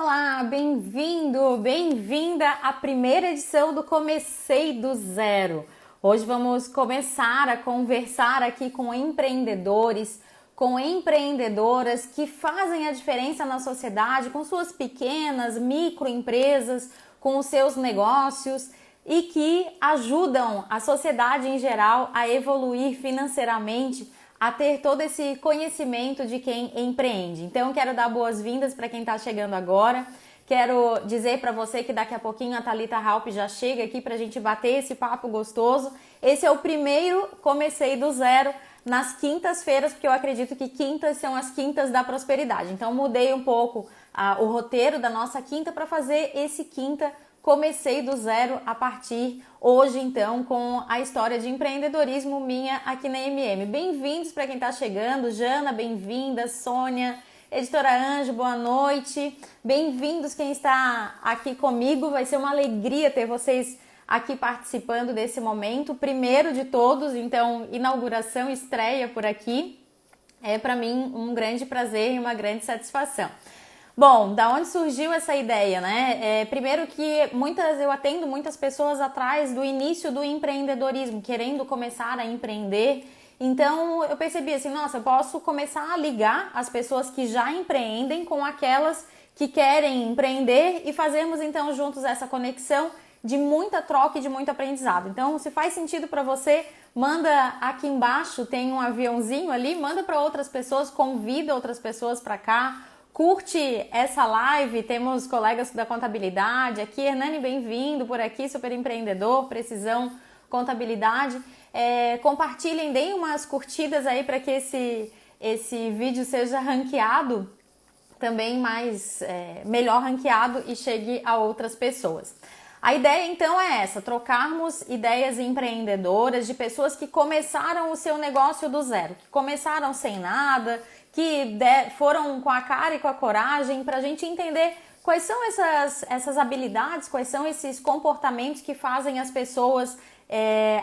Olá, bem-vindo, bem-vinda à primeira edição do Comecei do Zero. Hoje vamos começar a conversar aqui com empreendedores, com empreendedoras que fazem a diferença na sociedade com suas pequenas, microempresas, com os seus negócios e que ajudam a sociedade em geral a evoluir financeiramente, a ter todo esse conhecimento de quem empreende. Então, quero dar boas-vindas para quem está chegando agora. Quero dizer para você que daqui a pouquinho a Thalita Halp já chega aqui para a gente bater esse papo gostoso. Esse é o primeiro Comecei do Zero nas quintas-feiras, porque eu acredito que quintas são as quintas da prosperidade. Então, mudei um pouco o roteiro da nossa quinta para fazer esse quinta Comecei do Zero a partir hoje, então, com a história de empreendedorismo minha aqui na MM. Bem-vindos para quem está chegando. Jana, bem-vinda. Sônia, Editora Anjo, boa noite. Bem-vindos quem está aqui comigo. Vai ser uma alegria ter vocês aqui participando desse momento. Primeiro de todos, então, inauguração, estreia por aqui. É para mim um grande prazer e uma grande satisfação. Bom, da onde surgiu essa ideia, né? Primeiro que eu atendo muitas pessoas atrás do início do empreendedorismo, querendo começar a empreender. Então eu percebi assim, nossa, eu posso começar a ligar as pessoas que já empreendem com aquelas que querem empreender e fazermos então juntos essa conexão de muita troca e de muito aprendizado. Então, se faz sentido para você, manda aqui embaixo, tem um aviãozinho ali, manda para outras pessoas, convida outras pessoas para cá. Curte essa live, temos colegas da contabilidade aqui. Hernani, bem-vindo por aqui, super empreendedor, Precisão Contabilidade. Compartilhem, deem umas curtidas aí para que esse vídeo seja ranqueado, também melhor ranqueado e chegue a outras pessoas. A ideia então é essa, trocarmos ideias empreendedoras de pessoas que começaram o seu negócio do zero, que começaram sem nada, que foram com a cara e com a coragem, para a gente entender quais são essas habilidades, quais são esses comportamentos que fazem as pessoas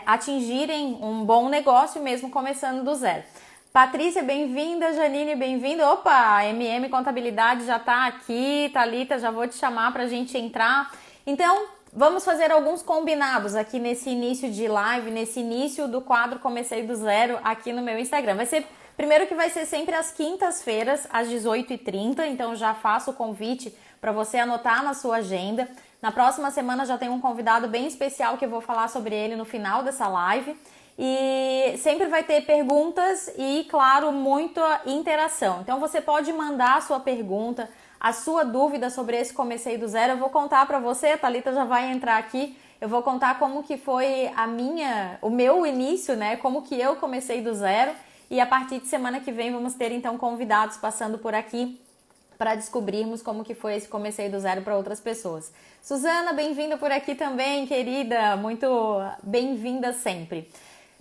atingirem um bom negócio mesmo começando do zero. Patrícia, bem-vinda. Janine, bem-vinda. Opa, a MM Contabilidade já está aqui. Thalita, já vou te chamar para a gente entrar. Então, vamos fazer alguns combinados aqui nesse início de live, nesse início do quadro Comecei do Zero aqui no meu Instagram. Primeiro que vai ser sempre às quintas-feiras, às 18h30, então já faço o convite para você anotar na sua agenda. Na próxima semana já tem um convidado bem especial que eu vou falar sobre ele no final dessa live. E sempre vai ter perguntas e, claro, muita interação. Então você pode mandar a sua pergunta, a sua dúvida sobre esse Comecei do Zero. Eu vou contar para você, a Thalita já vai entrar aqui, eu vou contar como que foi o meu início, né? Como que eu comecei do zero. E a partir de semana que vem vamos ter então convidados passando por aqui para descobrirmos como que foi esse Comecei do Zero para outras pessoas. Suzana, bem-vinda por aqui também, querida, muito bem-vinda sempre.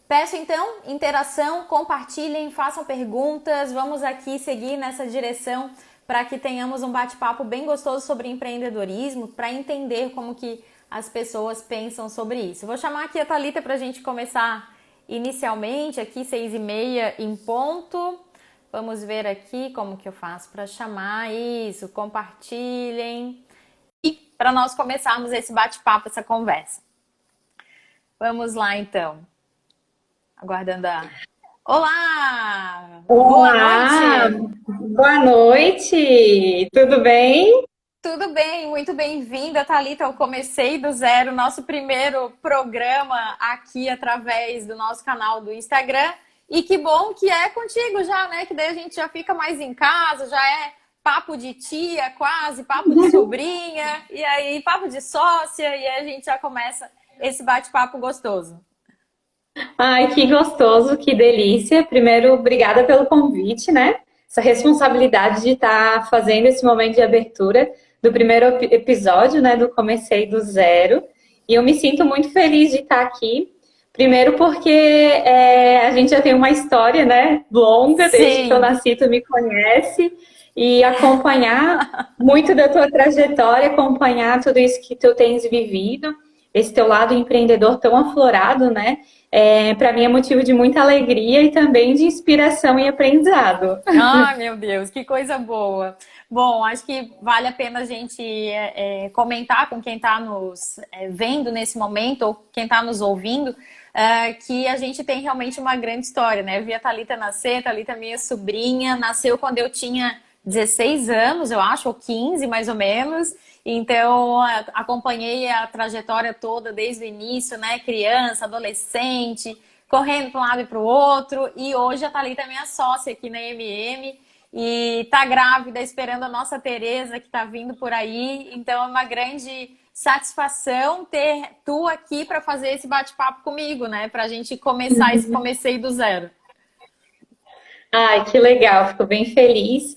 Peço então interação, compartilhem, façam perguntas, vamos aqui seguir nessa direção para que tenhamos um bate-papo bem gostoso sobre empreendedorismo, para entender como que as pessoas pensam sobre isso. Vou chamar aqui a Thalita para a gente começar inicialmente, aqui 6h30 em ponto. Vamos ver aqui como que eu faço para chamar isso. Compartilhem. E para nós começarmos esse bate-papo, essa conversa. Vamos lá, então. Aguardando a... Olá! Olá! Boa noite! Boa noite! Tudo bem? Tudo bem, muito bem-vinda, Thalita. Eu comecei do zero, nosso primeiro programa aqui através do nosso canal do Instagram. E que bom que é contigo já, né? Que daí a gente já fica mais em casa, já é papo de tia quase, papo de sobrinha, e aí papo de sócia, e aí a gente já começa esse bate-papo gostoso. Ai, que gostoso, que delícia. Primeiro, obrigada pelo convite, né? Essa responsabilidade de estar fazendo esse momento de abertura do primeiro episódio, né, do Comecei do Zero. E eu me sinto muito feliz de estar aqui. Primeiro porque a gente já tem uma história, né, longa, desde que eu Sim. nasci, tu me conhece. E acompanhar muito da tua trajetória, acompanhar tudo isso que tu tens vivido, esse teu lado empreendedor tão aflorado, né? Para mim é motivo de muita alegria e também de inspiração e aprendizado. Ai, meu Deus, que coisa boa. Bom, acho que vale a pena a gente comentar com quem está nos vendo nesse momento ou quem está nos ouvindo, que a gente tem realmente uma grande história, né? Eu vi a Thalita nascer, a Thalita é minha sobrinha, nasceu quando eu tinha 16 anos, eu acho, ou 15 mais ou menos. Então, acompanhei a trajetória toda desde o início, né? Criança, adolescente, correndo para um lado e para o outro. E hoje a Thalita é minha sócia aqui na MM e tá grávida, esperando a nossa Tereza, que tá vindo por aí. Então, é uma grande satisfação ter tu aqui para fazer esse bate-papo comigo, né? Para a gente começar esse comecei do zero. Ai, que legal, fico bem feliz.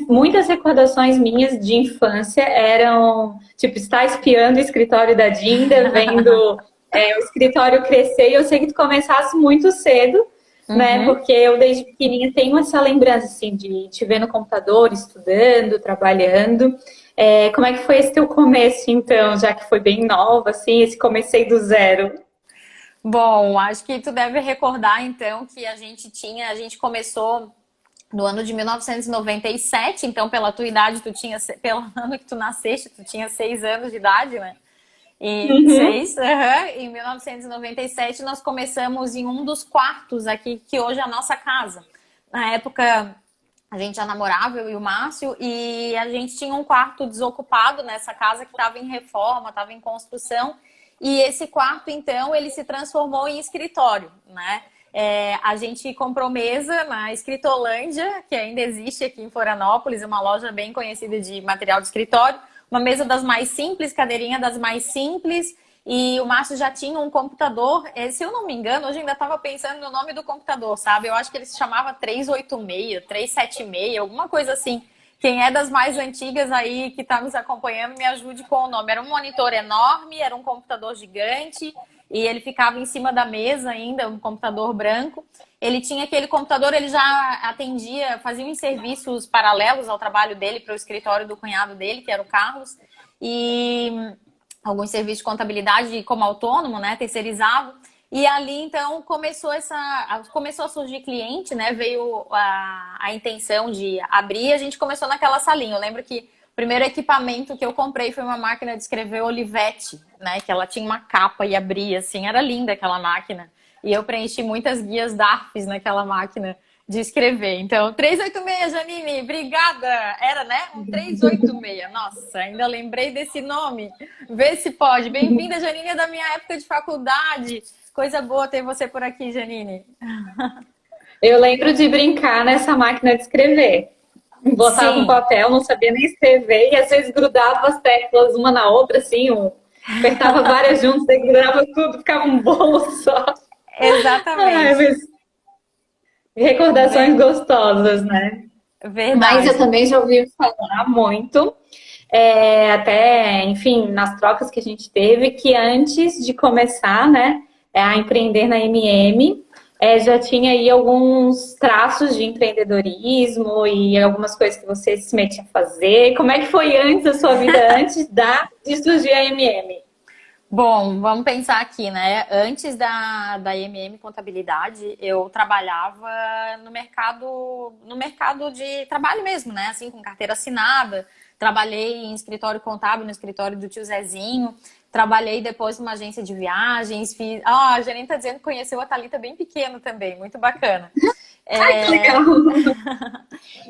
Muitas recordações minhas de infância eram, tipo, estar espiando o escritório da Dinda, vendo o escritório crescer, e eu sei que tu começasse muito cedo, né? Porque eu, desde pequenininha, tenho essa lembrança, assim, de te ver no computador, estudando, trabalhando. Como é que foi esse teu começo, então, já que foi bem nova, assim, esse comecei do zero? Bom, acho que tu deve recordar, então, que a gente começou no ano de 1997, então pela tua idade, pelo ano que tu nasceste, tu tinha 6 anos de idade, né? E em 1997 nós começamos em um dos quartos aqui, que hoje é a nossa casa. Na época, a gente já namorava, eu e o Márcio, e a gente tinha um quarto desocupado nessa casa que estava em reforma, estava em construção. E esse quarto, então, ele se transformou em escritório, né? A gente comprou mesa na Escritolândia, que ainda existe aqui em Florianópolis, uma loja bem conhecida de material de escritório. Uma mesa das mais simples, cadeirinha das mais simples. E o Márcio já tinha um computador. Se eu não me engano, hoje ainda estava pensando no nome do computador, sabe? Eu acho que ele se chamava 386, 376, alguma coisa assim. Quem é das mais antigas aí que está nos acompanhando, me ajude com o nome. Era um monitor enorme, era um computador gigante e ele ficava em cima da mesa ainda, um computador branco. Ele tinha aquele computador, ele já atendia, fazia uns serviços paralelos ao trabalho dele para o escritório do cunhado dele, que era o Carlos, e alguns serviços de contabilidade como autônomo, né, terceirizado. E ali, então, começou a surgir cliente, né? Veio a intenção de abrir, a gente começou naquela salinha. Eu lembro que o primeiro equipamento que eu comprei foi uma máquina de escrever Olivetti, né? Que ela tinha uma capa e abria, assim. Era linda aquela máquina. E eu preenchi muitas guias DARFs naquela máquina de escrever. Então, 386, Janine, obrigada! Era, né? Um 386. Nossa, ainda lembrei desse nome. Vê se pode. Bem-vinda, Janine, é da minha época de faculdade. Coisa boa ter você por aqui, Janine. Eu lembro de brincar nessa máquina de escrever. Botava um papel, não sabia nem escrever, e às vezes grudava as teclas uma na outra, assim, apertava várias juntas, aí grudava tudo, ficava um bolo só. Exatamente. Mas recordações gostosas, né? Verdade. Mas eu também já ouvi falar muito, até, enfim, nas trocas que a gente teve, que antes de começar, né, a empreender na MM, já tinha aí alguns traços de empreendedorismo e algumas coisas que você se metia a fazer. Como é que foi antes a sua vida, antes de surgir a MM? Bom, vamos pensar aqui, né? Antes da MM Contabilidade, eu trabalhava no mercado de trabalho mesmo, né? Assim, com carteira assinada. Trabalhei em escritório contábil, no escritório do tio Zezinho. Trabalhei depois numa agência de viagens. A Janine tá dizendo que conheceu a Thalita bem pequeno também. Muito bacana. Ai, que legal!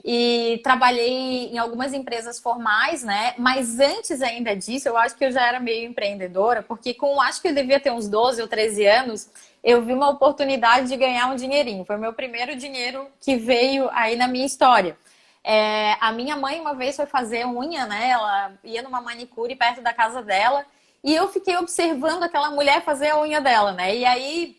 E trabalhei em algumas empresas formais, né? Mas antes ainda disso, eu acho que eu já era meio empreendedora, porque acho que eu devia ter uns 12 ou 13 anos, eu vi uma oportunidade de ganhar um dinheirinho. Foi o meu primeiro dinheiro que veio aí na minha história. A minha mãe uma vez foi fazer unha, né? Ela ia numa manicure perto da casa dela e eu fiquei observando aquela mulher fazer a unha dela, né? E aí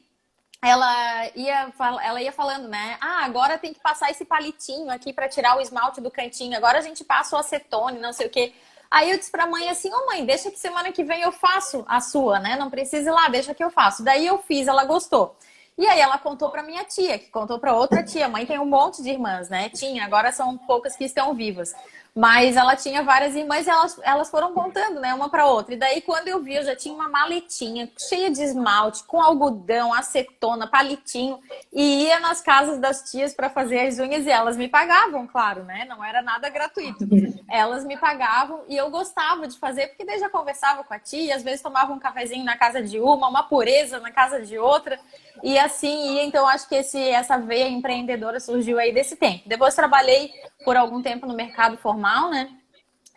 ela ia falando, né? Agora tem que passar esse palitinho aqui para tirar o esmalte do cantinho. Agora a gente passa o acetone, não sei o quê. Aí eu disse pra mãe assim, mãe, deixa que semana que vem eu faço a sua, né? Não precisa ir lá, deixa que eu faço. Daí eu fiz, ela gostou. E aí ela contou para minha tia, que contou para outra tia. A mãe tem um monte de irmãs, né? Tinha, agora são poucas que estão vivas. Mas ela tinha várias irmãs e elas foram contando, né, uma para outra. E daí, quando eu vi, eu já tinha uma maletinha cheia de esmalte, com algodão, acetona, palitinho. E ia nas casas das tias para fazer as unhas e elas me pagavam, claro, né? Não era nada gratuito. Elas me pagavam e eu gostava de fazer, porque daí já conversava com a tia, às vezes tomava um cafezinho na casa de uma pureza na casa de outra. E assim, então acho que essa veia empreendedora surgiu aí desse tempo. Depois trabalhei por algum tempo no mercado formal, né?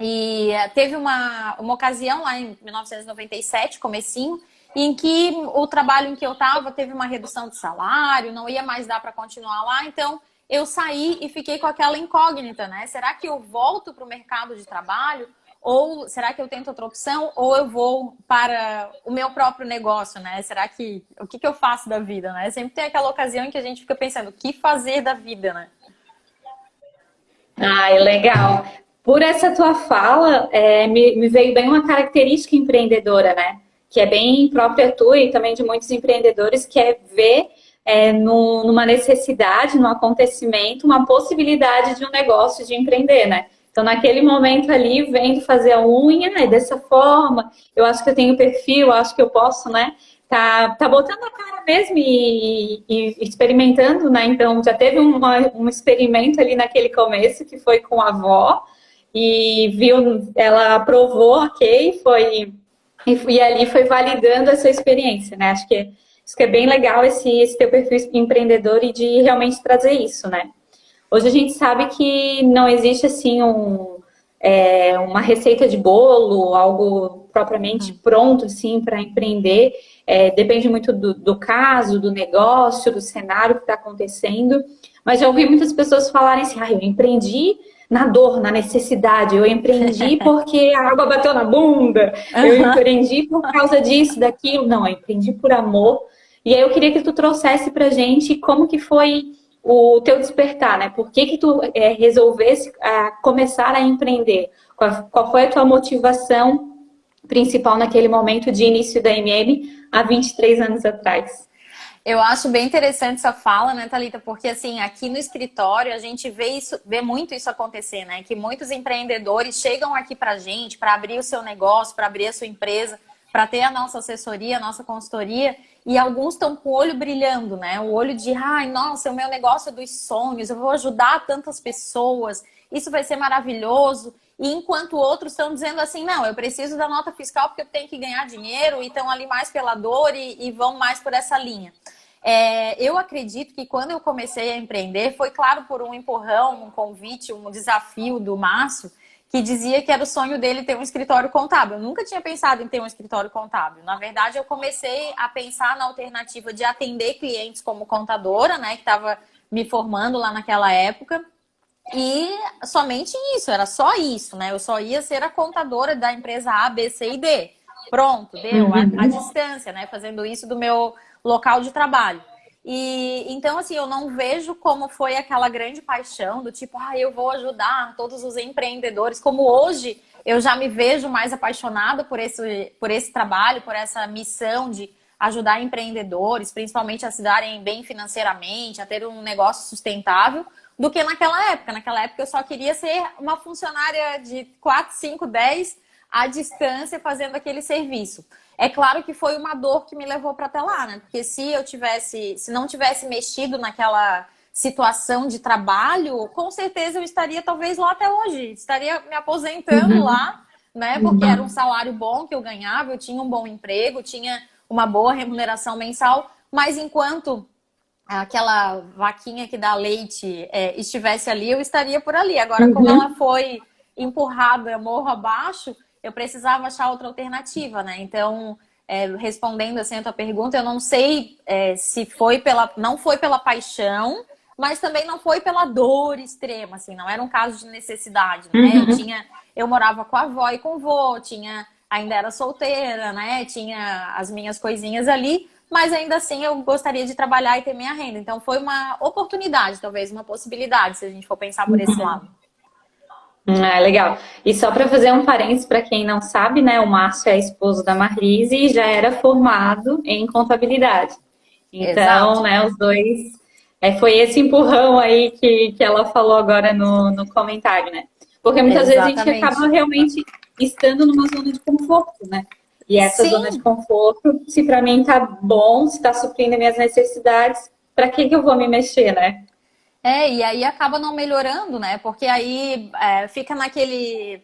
E teve uma ocasião lá em 1997, comecinho, em que o trabalho em que eu estava teve uma redução de salário, não ia mais dar para continuar lá, então eu saí e fiquei com aquela incógnita, né? Será que eu volto para o mercado de trabalho? Ou será que eu tento outra opção? Ou eu vou para o meu próprio negócio, né? Será que... O que eu faço da vida, né? Sempre tem aquela ocasião em que a gente fica pensando, o que fazer da vida, né? Ai, legal. Por essa tua fala, me veio bem uma característica empreendedora, né? Que é bem própria tua e também de muitos empreendedores, que é ver numa necessidade, num acontecimento, uma possibilidade de um negócio de empreender, né? Então, naquele momento ali, vendo fazer a unha, dessa forma, eu acho que eu tenho perfil, eu acho que eu posso, né? Tá botando a cara mesmo e experimentando, né? Então, já teve um experimento ali naquele começo, que foi com a avó, e viu, ela aprovou, ok, e ali foi validando essa experiência, né? Acho que isso que é bem legal, esse teu perfil empreendedor e de realmente trazer isso, né? Hoje a gente sabe que não existe assim uma receita de bolo, algo propriamente pronto assim, para empreender. Depende muito do caso, do negócio, do cenário que está acontecendo. Mas já ouvi muitas pessoas falarem assim, eu empreendi na dor, na necessidade, eu empreendi porque a água bateu na bunda, eu empreendi por causa disso, daquilo. Não, eu empreendi por amor. E aí eu queria que tu trouxesse pra gente como que foi o teu despertar, né? Por que tu resolvesse começar a empreender? Qual foi a tua motivação principal naquele momento de início da MM há 23 anos atrás? Eu acho bem interessante essa fala, né, Thalita? Porque, assim, aqui no escritório a gente vê muito isso acontecer, né? Que muitos empreendedores chegam aqui pra gente para abrir o seu negócio, para abrir a sua empresa, para ter a nossa assessoria, a nossa consultoria, e alguns estão com o olho brilhando, né? O olho de, ai, nossa, é o meu negócio dos sonhos, eu vou ajudar tantas pessoas, isso vai ser maravilhoso. E enquanto outros estão dizendo assim, não, eu preciso da nota fiscal porque eu tenho que ganhar dinheiro, e estão ali mais pela dor e vão mais por essa linha. Eu acredito que quando eu comecei a empreender, foi claro por um empurrão, um convite, um desafio do Márcio, que dizia que era o sonho dele ter um escritório contábil. Eu nunca tinha pensado em ter um escritório contábil. Na verdade, eu comecei a pensar na alternativa de atender clientes como contadora, né, que estava me formando lá naquela época. E somente isso, era só isso, né? Eu só ia ser a contadora da empresa A, B, C e D. Pronto, deu a distância, né? Fazendo isso do meu local de trabalho. E então, assim, eu não vejo como foi aquela grande paixão do tipo, eu vou ajudar todos os empreendedores. Como hoje eu já me vejo mais apaixonada por esse trabalho, por essa missão de ajudar empreendedores, principalmente a se darem bem financeiramente, a ter um negócio sustentável, do que naquela época. Naquela época eu só queria ser uma funcionária de 4, 5, 10 à distância fazendo aquele serviço. É claro que foi uma dor que me levou para até lá, né? Porque se não tivesse mexido naquela situação de trabalho, com certeza eu estaria talvez lá até hoje. Estaria me aposentando lá, né? Porque era um salário bom que eu ganhava, eu tinha um bom emprego, tinha uma boa remuneração mensal, mas enquanto aquela vaquinha que dá leite estivesse ali, eu estaria por ali. Agora, como ela foi empurrada morro abaixo, eu precisava achar outra alternativa, né? Então, respondendo assim a tua pergunta, eu não sei se não foi pela paixão, mas também não foi pela dor extrema, assim, não era um caso de necessidade, né? Eu morava com a avó e com o vô, ainda era solteira, né? Tinha as minhas coisinhas ali, mas ainda assim eu gostaria de trabalhar e ter minha renda. Então foi uma oportunidade, talvez, uma possibilidade, se a gente for pensar por esse lado. Legal. E só para fazer um parênteses para quem não sabe, né? O Márcio é esposo da Marlise e já era formado em contabilidade. Então, Exato. né, os dois. Foi esse empurrão aí que ela falou agora no comentário, né? Porque muitas vezes a gente acaba Exatamente. realmente estando numa zona de conforto, né? E essa zona de Sim, conforto, se para mim tá bom, se tá suprindo minhas necessidades, para que eu vou me mexer, né? e aí acaba não melhorando, né? Porque aí fica naquele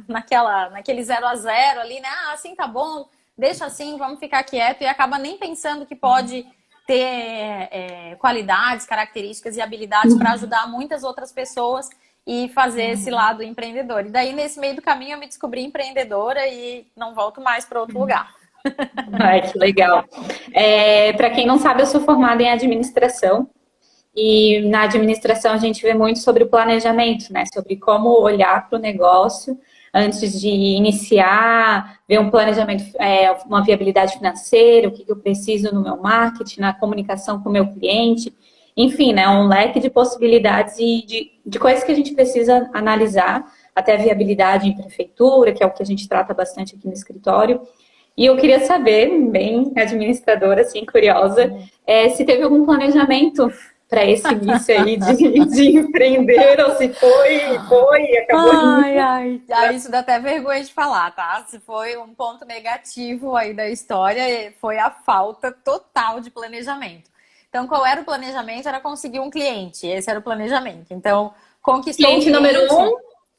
0 a 0 ali, né? Ah, assim tá bom, deixa assim, vamos ficar quieto, e acaba nem pensando que pode ter qualidades, características e habilidades para ajudar muitas outras pessoas e fazer esse lado empreendedor. E daí, nesse meio do caminho, eu me descobri empreendedora e não volto mais para outro lugar. Ai, que legal. Para quem não sabe, eu sou formada em administração. E na administração a gente vê muito sobre o planejamento, né? Sobre como olhar para o negócio antes de iniciar, ver um planejamento, uma viabilidade financeira, o que eu preciso no meu marketing, na comunicação com o meu cliente. Enfim, né? Um leque de possibilidades e de coisas que a gente precisa analisar, até a viabilidade em prefeitura, que é o que a gente trata bastante aqui no escritório. E eu queria saber, bem administradora, assim, curiosa, se teve algum planejamento para esse início aí de empreender, ou se foi, e acabou Ai, indo. ai, isso dá até vergonha de falar, tá? Se foi um ponto negativo aí da história, foi a falta total de planejamento. Então, qual era o planejamento? Era conseguir um cliente. Esse era o planejamento. Então, conquistou o Cliente número cliente, um,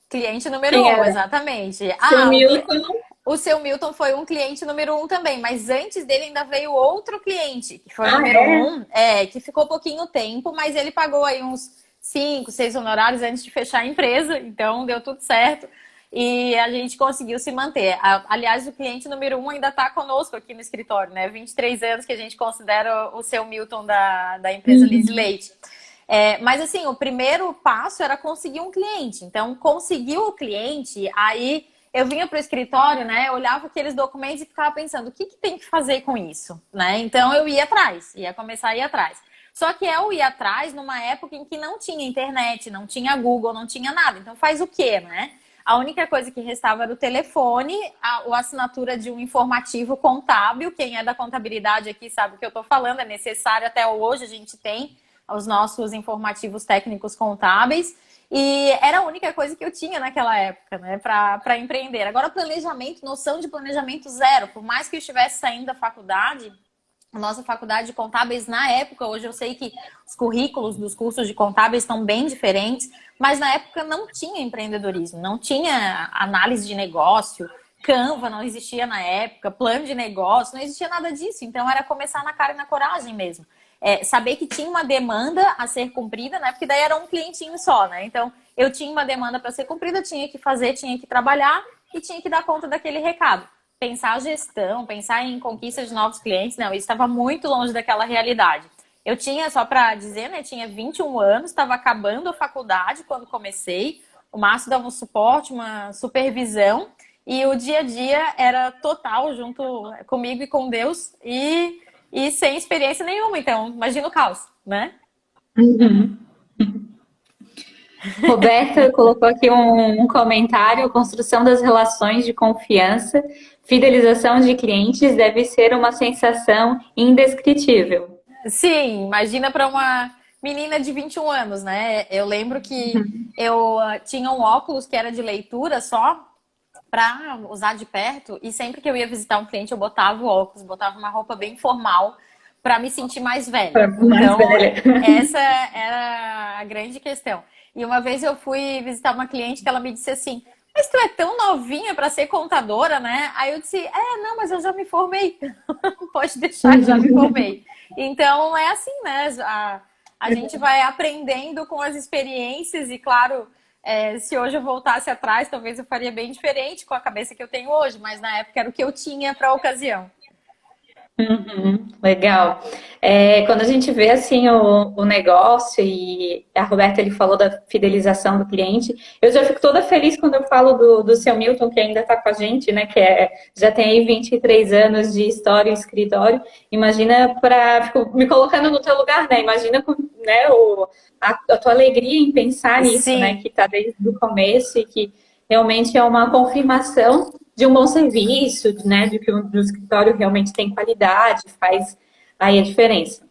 cliente número quem um, era? exatamente. Seu Milton. O seu Milton foi um cliente número um também, mas antes dele ainda veio outro cliente, que foi o Ah, número é? um, que ficou pouquinho tempo, mas ele pagou aí uns 5, 6 honorários antes de fechar a empresa, então deu tudo certo. E a gente conseguiu se manter. Aliás, o cliente número um ainda está conosco aqui no escritório, né? 23 anos que a gente considera o seu Milton da empresa Liz Leite. Mas assim, o primeiro passo era conseguir um cliente. Então, conseguiu o cliente, aí eu vinha para o escritório, né? Eu olhava aqueles documentos e ficava pensando, o que tem que fazer com isso, né? Então eu ia atrás, ia começar a ir atrás. Só que eu ia atrás numa época em que não tinha internet, não tinha Google, não tinha nada. Então faz o quê, né? A única coisa que restava era o telefone, a assinatura de um informativo contábil. Quem é da contabilidade aqui sabe o que eu estou falando, é necessário até hoje, a gente tem os nossos informativos técnicos contábeis. E era a única coisa que eu tinha naquela época, né, para empreender. Agora, planejamento, noção de planejamento zero. Por mais que eu estivesse saindo da faculdade, a nossa faculdade de contábeis, na época, hoje eu sei que os currículos dos cursos de contábeis estão bem diferentes, mas na época não tinha empreendedorismo, não tinha análise de negócio, Canva não existia na época, plano de negócio, não existia nada disso. Então, era começar na cara e na coragem mesmo. Saber que tinha uma demanda a ser cumprida, né? Porque daí era um clientinho só, né? Então, eu tinha uma demanda para ser cumprida, tinha que fazer, tinha que trabalhar e tinha que dar conta daquele recado. Pensar a gestão, pensar em conquista de novos clientes, não, isso estava muito longe daquela realidade. Eu tinha, só para dizer, né? Tinha 21 anos, estava acabando a faculdade quando comecei. O Márcio dava um suporte, uma supervisão. E o dia a dia era total junto comigo e com Deus. E sem experiência nenhuma, então, imagina o caos, né? Uhum. Roberta colocou aqui um comentário: construção das relações de confiança, fidelização de clientes deve ser uma sensação indescritível. Sim, imagina para uma menina de 21 anos, né? Eu lembro que eu tinha um óculos que era de leitura só para usar de perto e sempre que eu ia visitar um cliente eu botava o óculos, botava uma roupa bem formal para me sentir mais velha. Mais Então, velha. essa era a grande questão. E uma vez eu fui visitar uma cliente que ela me disse assim: mas tu é tão novinha para ser contadora, né? Aí eu disse: não, mas eu já me formei. Pode deixar, já me formei. Então é assim, né? A gente vai aprendendo com as experiências e, claro, se hoje eu voltasse atrás, talvez eu faria bem diferente com a cabeça que eu tenho hoje, mas na época era o que eu tinha para a ocasião. Uhum, legal. Quando a gente vê assim o negócio, e a Roberta ele falou da fidelização do cliente, eu já fico toda feliz quando eu falo do seu Milton, que ainda está com a gente, né? Já tem aí 23 anos de história em escritório. Imagina, fico me colocando no teu lugar, né? Imagina, né, a tua alegria em pensar nisso, né? Sim, Que está desde o começo e que realmente é uma confirmação de um bom serviço, né, de que o escritório realmente tem qualidade, faz aí a diferença.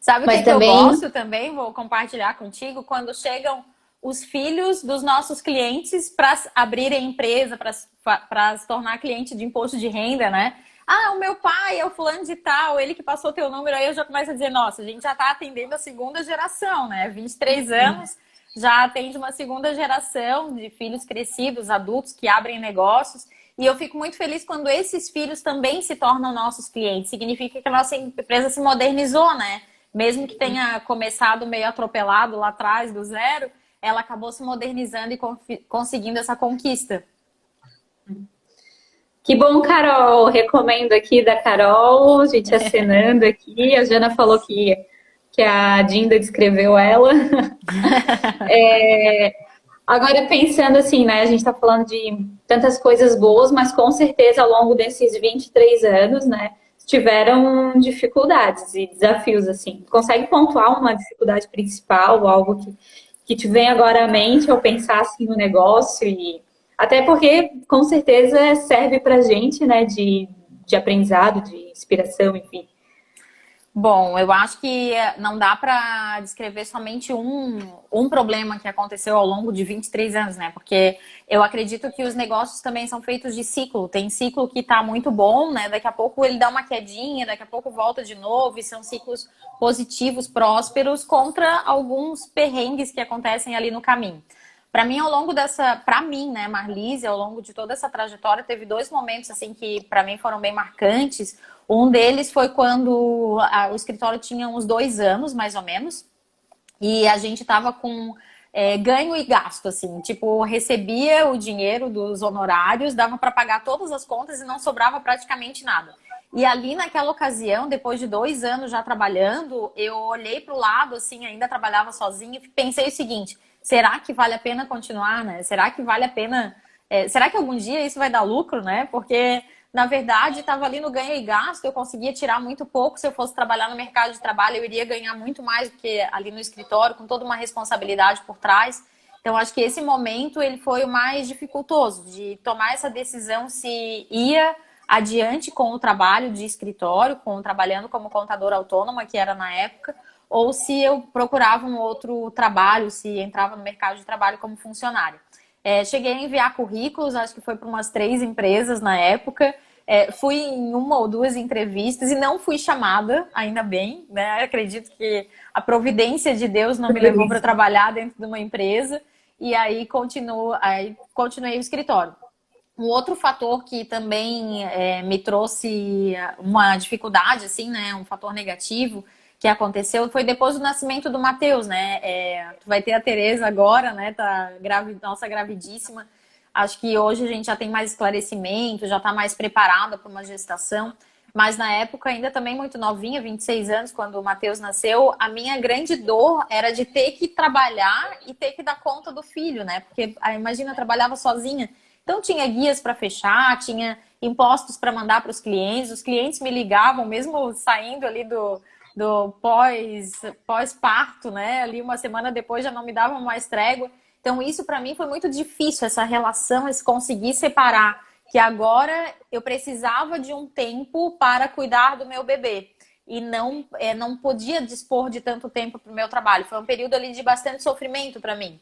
Sabe o Mas que eu também, gosto também? Vou compartilhar contigo quando chegam os filhos dos nossos clientes para abrirem empresa, para se tornar cliente de imposto de renda, né? Ah, o meu pai é o fulano de tal, ele que passou teu número, aí eu já começo a dizer, nossa, a gente já está atendendo a segunda geração, né? 23 anos, já atende uma segunda geração de filhos crescidos, adultos que abrem negócios. E eu fico muito feliz quando esses filhos também se tornam nossos clientes. Significa que a nossa empresa se modernizou, né? Mesmo que tenha começado meio atropelado lá atrás, do zero, ela acabou se modernizando e conseguindo essa conquista. que bom, Carol. Recomendo aqui da Carol, a gente assinando aqui. A Jana falou que a Dinda descreveu ela. Agora, pensando assim, né? A gente está falando de tantas coisas boas, mas com certeza ao longo desses 23 anos, né? Tiveram dificuldades e desafios, assim. Consegue pontuar uma dificuldade principal, algo que te vem agora à mente ao pensar assim no negócio? E até porque, com certeza, serve pra gente, né? De aprendizado, de inspiração, enfim. Bom, eu acho que não dá para descrever somente um problema que aconteceu ao longo de 23 anos, né? Porque eu acredito que os negócios também são feitos de ciclo. Tem ciclo que tá muito bom, né? Daqui a pouco ele dá uma quedinha, daqui a pouco volta de novo, e são ciclos positivos, prósperos, contra alguns perrengues que acontecem ali no caminho. Para mim, para mim, né, Marlise, ao longo de toda essa trajetória, teve dois momentos assim que para mim foram bem marcantes. Um deles foi quando o escritório tinha uns 2 anos, mais ou menos, e a gente tava com ganho e gasto, assim, tipo, recebia o dinheiro dos honorários, dava para pagar todas as contas e não sobrava praticamente nada. E ali naquela ocasião, depois de 2 anos já trabalhando, eu olhei para o lado, assim, ainda trabalhava sozinha e pensei o seguinte: será que vale a pena continuar, né? Será que vale a pena? Será que algum dia isso vai dar lucro, né? Porque na verdade, estava ali no ganho e gasto, eu conseguia tirar muito pouco. Se eu fosse trabalhar no mercado de trabalho, eu iria ganhar muito mais do que ali no escritório, com toda uma responsabilidade por trás. Então, acho que esse momento ele foi o mais dificultoso, de tomar essa decisão se ia adiante com o trabalho de escritório, trabalhando como contadora autônoma, que era na época, ou se eu procurava um outro trabalho, se entrava no mercado de trabalho como funcionário. Cheguei a enviar currículos, acho que foi para umas 3 empresas na época. Fui em uma ou 2 entrevistas e não fui chamada, ainda bem, né? Acredito que a providência de Deus não me levou para trabalhar dentro de uma empresa. E aí continuei o escritório. Um outro fator que também me trouxe uma dificuldade, assim, né? Um fator negativo que aconteceu foi depois do nascimento do Matheus, né? Tu vai ter a Tereza agora, né? Tá nossa gravidíssima. Acho que hoje a gente já tem mais esclarecimento, já está mais preparada para uma gestação. Mas na época, ainda também muito novinha, 26 anos, quando o Matheus nasceu, a minha grande dor era de ter que trabalhar e ter que dar conta do filho, né? Porque, imagina, eu trabalhava sozinha. Então tinha guias para fechar, tinha impostos para mandar para os clientes me ligavam, mesmo saindo ali do pós-parto, né? Ali uma semana depois já não me davam mais trégua. Então isso para mim foi muito difícil, essa relação, esse conseguir separar que agora eu precisava de um tempo para cuidar do meu bebê e não podia dispor de tanto tempo para o meu trabalho. Foi um período ali de bastante sofrimento para mim.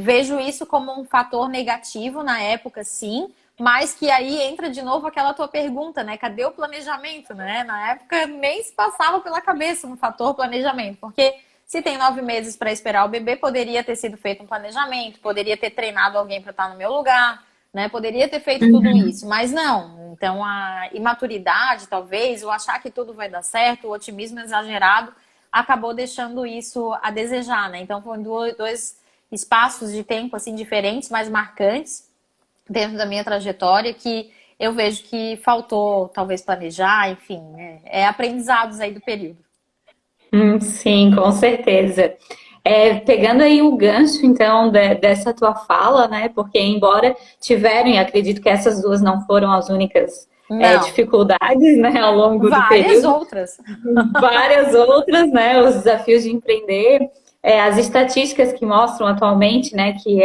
Vejo isso como um fator negativo na época, sim, mas que aí entra de novo aquela tua pergunta, né? Cadê o planejamento, né? Na época nem se passava pela cabeça um fator planejamento, porque se tem 9 meses para esperar o bebê, poderia ter sido feito um planejamento, poderia ter treinado alguém para estar no meu lugar, né? Poderia ter feito tudo isso, mas não. Então a imaturidade, talvez, o achar que tudo vai dar certo, o otimismo exagerado, acabou deixando isso a desejar, né? Então foram dois espaços de tempo assim diferentes, mas marcantes dentro da minha trajetória, que eu vejo que faltou talvez planejar, enfim, aprendizados aí do período. Sim, com certeza. Pegando aí o gancho, então, dessa tua fala, né? Porque embora tiveram, e acredito que essas duas não foram as únicas dificuldades, né, ao longo do período. Várias outras, né? Os desafios de empreender. As estatísticas que mostram atualmente, né, que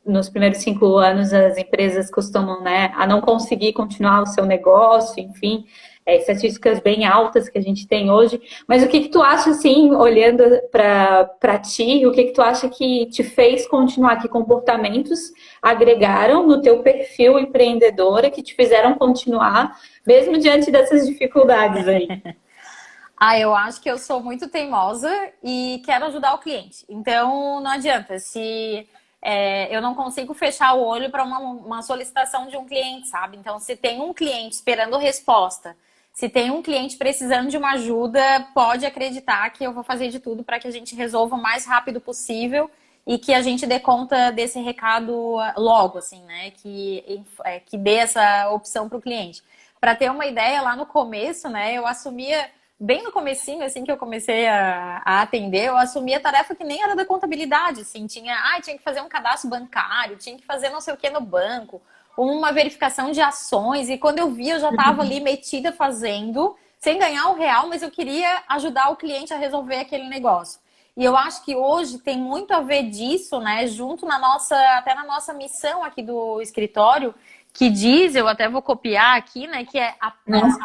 nos primeiros 5 anos as empresas costumam, né, a não conseguir continuar o seu negócio, enfim, estatísticas bem altas que a gente tem hoje. Mas o que que tu acha, assim, olhando para ti, o que que tu acha que te fez continuar? Que comportamentos agregaram no teu perfil empreendedora que te fizeram continuar, mesmo diante dessas dificuldades aí? Eu acho que eu sou muito teimosa e quero ajudar o cliente. Então, não adianta. Se eu não consigo fechar o olho para uma solicitação de um cliente, sabe? Então, se tem um cliente esperando resposta, se tem um cliente precisando de uma ajuda, pode acreditar que eu vou fazer de tudo para que a gente resolva o mais rápido possível e que a gente dê conta desse recado logo, assim, né? Que dê essa opção para o cliente. Para ter uma ideia, lá no começo, né, eu assumia, bem no comecinho, assim, que eu comecei a atender, eu assumia a tarefa que nem era da contabilidade, assim, tinha que fazer um cadastro bancário, tinha que fazer não sei o que no banco, uma verificação de ações, e quando eu vi, eu já estava ali metida fazendo, sem ganhar o real, mas eu queria ajudar o cliente a resolver aquele negócio. E eu acho que hoje tem muito a ver disso, né, junto até na nossa missão aqui do escritório, que diz, eu até vou copiar aqui, né, que é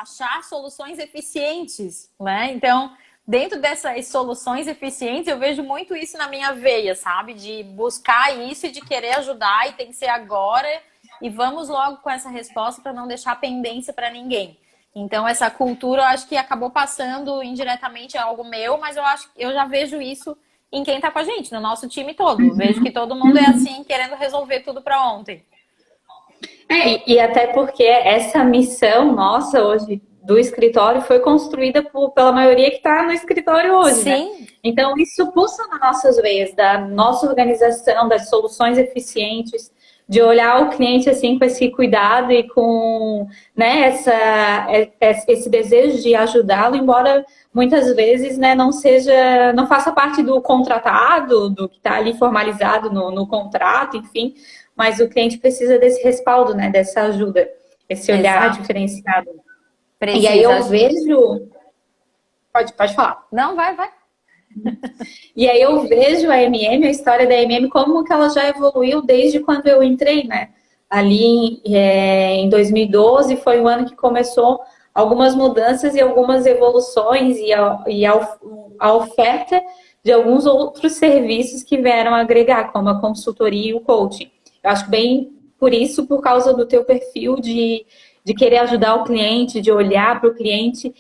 achar soluções eficientes, né? Então, dentro dessas soluções eficientes, eu vejo muito isso na minha veia, sabe? De buscar isso e de querer ajudar, e tem que ser agora, e vamos logo com essa resposta para não deixar pendência para ninguém. Então, essa cultura, eu acho que acabou passando indiretamente a algo meu, mas eu já vejo isso em quem está com a gente, no nosso time todo. Eu vejo que todo mundo é assim, querendo resolver tudo para ontem. E até porque essa missão nossa hoje do escritório foi construída pela maioria que está no escritório hoje, né? Sim. Então, isso pulsa nas nossas veias, da nossa organização, das soluções eficientes, de olhar o cliente assim com esse cuidado e com, né, esse desejo de ajudá-lo, embora muitas vezes, né, não faça parte do contratado, do que está ali formalizado no contrato, enfim, mas o cliente precisa desse respaldo, né, dessa ajuda, esse olhar diferenciado. Precisa. E aí eu vejo... Pode falar. Não, vai. E aí eu vejo a história da MM, como que ela já evoluiu desde quando eu entrei, né? Ali em 2012 foi o ano que começou algumas mudanças e algumas evoluções e a oferta de alguns outros serviços que vieram agregar, como a consultoria e o coaching. Eu acho que bem por isso, por causa do teu perfil de querer ajudar o cliente, de olhar para o cliente.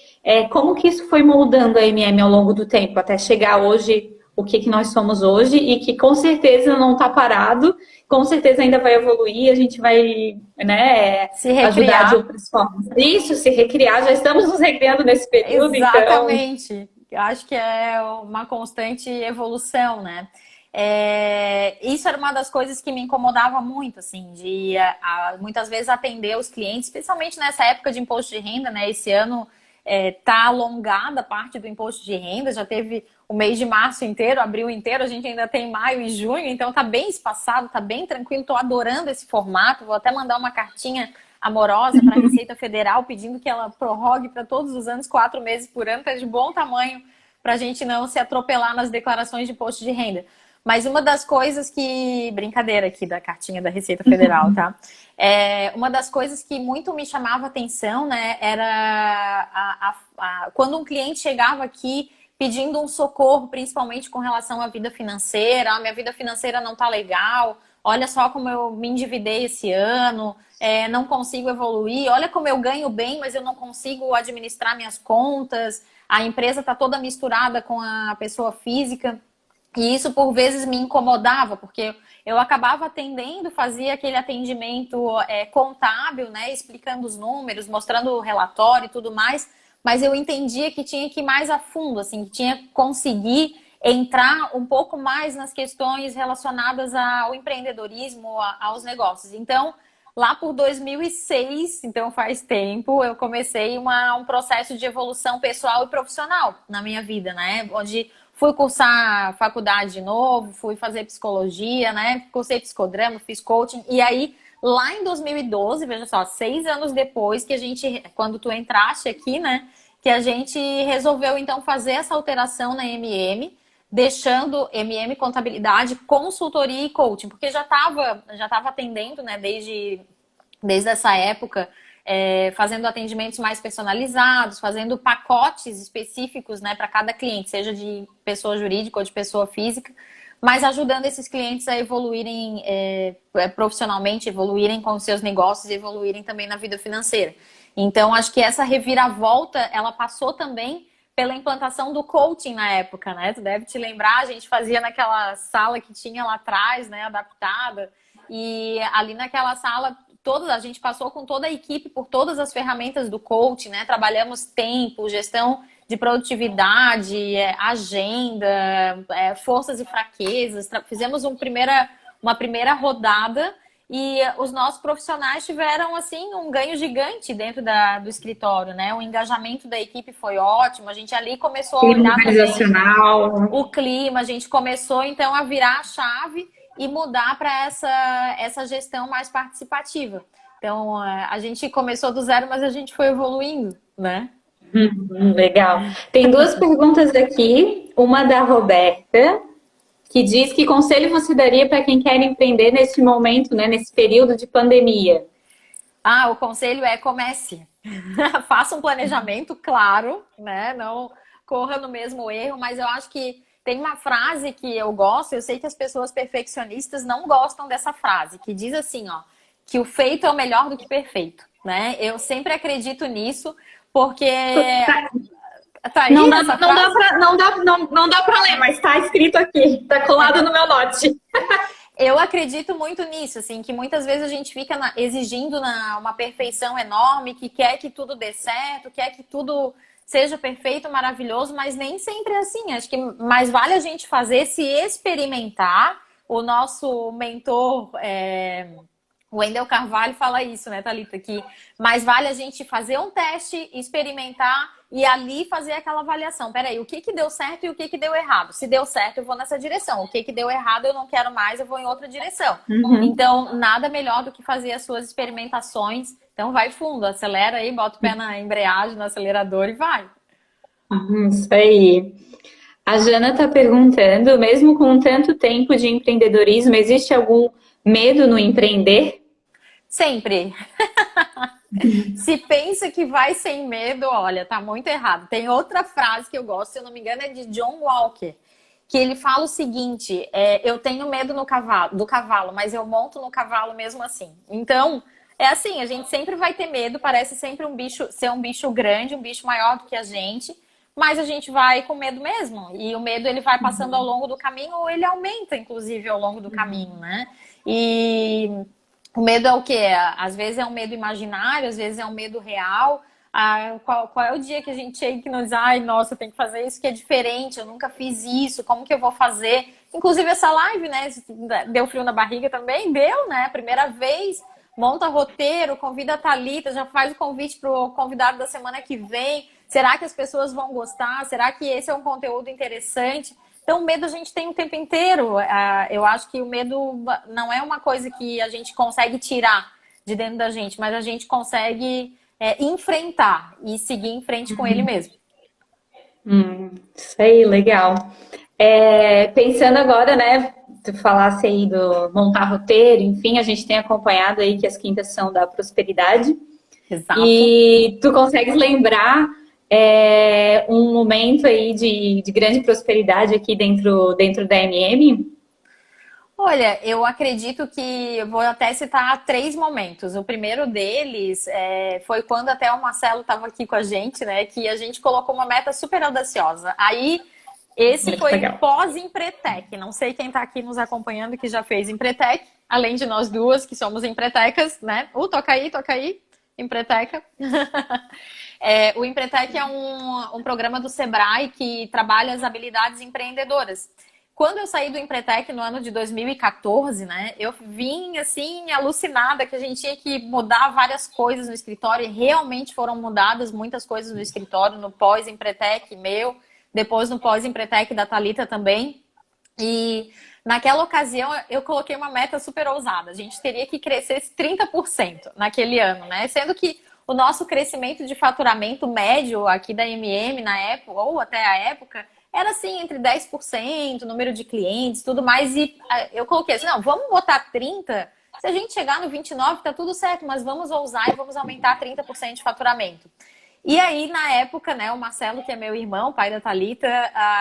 Como que isso foi moldando a MM ao longo do tempo, até chegar hoje, o que nós somos hoje, e que com certeza não está parado, com certeza ainda vai evoluir, a gente vai, né, se recriar. Ajudar de outras formas. Isso, se recriar, já estamos nos recriando nesse período, Exatamente. Então... Eu acho que é uma constante evolução, né? Isso era uma das coisas que me incomodava muito, assim, de muitas vezes atender os clientes, especialmente nessa época de imposto de renda, né? Esse ano tá alongada a parte do imposto de renda, já teve o mês de março inteiro, abril inteiro, a gente ainda tem maio e junho, então tá bem espaçado, tá bem tranquilo, tô adorando esse formato, vou até mandar uma cartinha amorosa para a Receita Federal pedindo que ela prorrogue para todos os anos, 4 meses por ano, tá de bom tamanho para a gente não se atropelar nas declarações de imposto de renda. Mas uma das coisas que... Brincadeira aqui da cartinha da Receita Federal, tá? Uma das coisas que muito me chamava atenção, né? Era quando um cliente chegava aqui pedindo um socorro, principalmente com relação à vida financeira. Minha vida financeira não tá legal. Olha só como eu me endividei esse ano. Não consigo evoluir. Olha como eu ganho bem, mas eu não consigo administrar minhas contas. A empresa tá toda misturada com a pessoa física. E isso, por vezes, me incomodava, porque eu acabava atendendo, fazia aquele atendimento contábil, né? Explicando os números, mostrando o relatório e tudo mais, mas eu entendia que tinha que ir mais a fundo, assim, que tinha que conseguir entrar um pouco mais nas questões relacionadas ao empreendedorismo, aos negócios. Então, lá por 2006, então faz tempo, eu comecei um processo de evolução pessoal e profissional na minha vida, né? Onde fui cursar faculdade de novo, fui fazer psicologia, né? Cursei psicodrama, fiz coaching. E aí, lá em 2012, veja só, 6 anos depois que a gente, quando tu entraste aqui, né? Que a gente resolveu, então, fazer essa alteração na MM, deixando MM Contabilidade, consultoria e coaching. Porque já estava atendendo, né? Desde essa época, fazendo atendimentos mais personalizados, fazendo pacotes específicos, né, para cada cliente, seja de pessoa jurídica ou de pessoa física, mas ajudando esses clientes a evoluírem profissionalmente, evoluírem com os seus negócios e evoluírem também na vida financeira. Então, acho que essa reviravolta, ela passou também pela implantação do coaching na época, né? Tu deve te lembrar, a gente fazia naquela sala que tinha lá atrás, né, adaptada, e ali naquela sala a gente passou com toda a equipe por todas as ferramentas do coaching, né? Trabalhamos tempo, gestão de produtividade, agenda, forças e fraquezas. Fizemos uma primeira rodada e os nossos profissionais tiveram, assim, um ganho gigante dentro do escritório, né? O engajamento da equipe foi ótimo. A gente ali começou a olhar organizacional. o clima, a gente começou, então, a virar a chave e mudar para essa gestão mais participativa. Então, a gente começou do zero, mas a gente foi evoluindo, né? Legal. Tem duas perguntas aqui. Uma da Roberta, que diz que conselho você daria para quem quer empreender neste momento, né, nesse período de pandemia? O conselho é comece. Faça um planejamento, claro, né? Não corra no mesmo erro, mas eu acho que tem uma frase que eu gosto, eu sei que as pessoas perfeccionistas não gostam dessa frase, que diz assim, ó, que o feito é o melhor do que perfeito, né? Eu sempre acredito nisso, porque... Tá aí, não dá pra ler, mas tá escrito aqui, tá colado no meu note. Eu acredito muito nisso, assim, que muitas vezes a gente fica exigindo uma perfeição enorme, que quer que tudo dê certo, quer que tudo seja perfeito, maravilhoso, mas nem sempre é assim. Acho que mais vale a gente fazer, se experimentar. O nosso mentor, o Wendel Carvalho, fala isso, né, Thalita? Que mais vale a gente fazer um teste, experimentar e ali fazer aquela avaliação. Peraí, o que deu certo e o que deu errado? Se deu certo, eu vou nessa direção. O que deu errado, eu não quero mais, eu vou em outra direção. Então, nada melhor do que fazer as suas experimentações. Então, vai fundo, acelera aí, bota o pé na embreagem, no acelerador e vai. Isso aí. A Jana está perguntando, mesmo com tanto tempo de empreendedorismo, existe algum medo no empreender? Sempre. Se pensa que vai sem medo, olha, tá muito errado. Tem outra frase que eu gosto, se eu não me engano, é de John Walker, que ele fala o seguinte, eu tenho medo do cavalo, mas eu monto no cavalo mesmo assim. Então, é assim, a gente sempre vai ter medo, parece sempre ser um bicho grande, um bicho maior do que a gente, mas a gente vai com medo mesmo. E o medo, ele vai passando ao longo do caminho, ou ele aumenta, inclusive, ao longo do caminho, né? E o medo é o quê? Às vezes é um medo imaginário, às vezes é um medo real. Qual é o dia que a gente chega e não diz, ai, nossa, eu tenho que fazer isso que é diferente, eu nunca fiz isso, como que eu vou fazer? Inclusive essa live, né? Deu frio na barriga também? Deu, né? Primeira vez, monta roteiro, convida a Thalita, já faz o convite para o convidado da semana que vem. Será que as pessoas vão gostar? Será que esse é um conteúdo interessante? Então, o medo a gente tem o tempo inteiro. Eu acho que o medo não é uma coisa que a gente consegue tirar de dentro da gente, mas a gente consegue enfrentar e seguir em frente com ele mesmo. Isso aí, legal. Pensando agora, né, tu falasse aí do montar roteiro, enfim, a gente tem acompanhado aí que as quintas são da prosperidade. Exato. E tu consegues lembrar um momento aí de grande prosperidade aqui dentro da MM? Olha, eu acredito que eu vou até citar 3 momentos. O primeiro deles foi quando até o Marcelo estava aqui com a gente, né? Que a gente colocou uma meta super audaciosa. Aí, esse foi pós-Empretec. Não sei quem está aqui nos acompanhando que já fez Empretec, além de nós duas que somos empretecas, né? Toca aí, Empreteca. O Empretec é um programa do Sebrae que trabalha as habilidades empreendedoras. Quando eu saí do Empretec no ano de 2014, né, eu vim, assim, alucinada que a gente tinha que mudar várias coisas no escritório e realmente foram mudadas muitas coisas no escritório, no pós-Empretec meu, depois no pós-Empretec da Thalita também. E naquela ocasião eu coloquei uma meta super ousada. A gente teria que crescer 30% naquele ano, né? Sendo que o nosso crescimento de faturamento médio aqui da MM na época, ou até a época, era assim, entre 10%, número de clientes, tudo mais. E eu coloquei assim, não, vamos botar 30%, Se a gente chegar no 29, tá tudo certo, mas vamos ousar e vamos aumentar 30% de faturamento. E aí, na época, né, o Marcelo, que é meu irmão, pai da Thalita,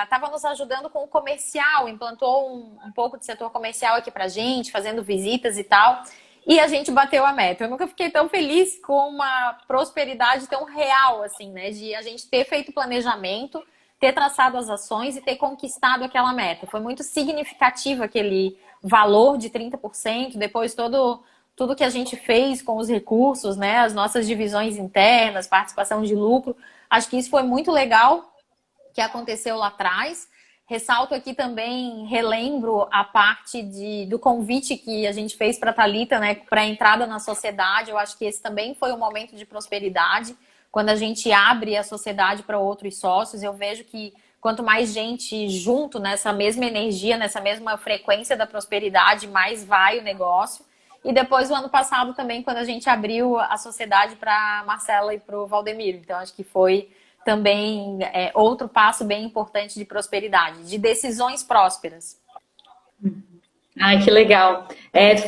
estava nos ajudando com o comercial, implantou um pouco de setor comercial aqui pra gente, fazendo visitas e tal. E a gente bateu a meta. Eu nunca fiquei tão feliz com uma prosperidade tão real, assim, né? De a gente ter feito planejamento, ter traçado as ações e ter conquistado aquela meta. Foi muito significativo aquele valor de 30%, depois tudo que a gente fez com os recursos, né? As nossas divisões internas, participação de lucro. Acho que isso foi muito legal que aconteceu lá atrás. Ressalto aqui também, relembro a parte do convite que a gente fez para a Thalita, né, para a entrada na sociedade. Eu acho que esse também foi um momento de prosperidade. Quando a gente abre a sociedade para outros sócios, eu vejo que quanto mais gente junto nessa mesma energia, nessa mesma frequência da prosperidade, mais vai o negócio. E depois, o ano passado também, quando a gente abriu a sociedade para a Marcela e para o Valdemiro. Então, acho que foi também outro passo bem importante de prosperidade, de decisões prósperas. Ai, que legal.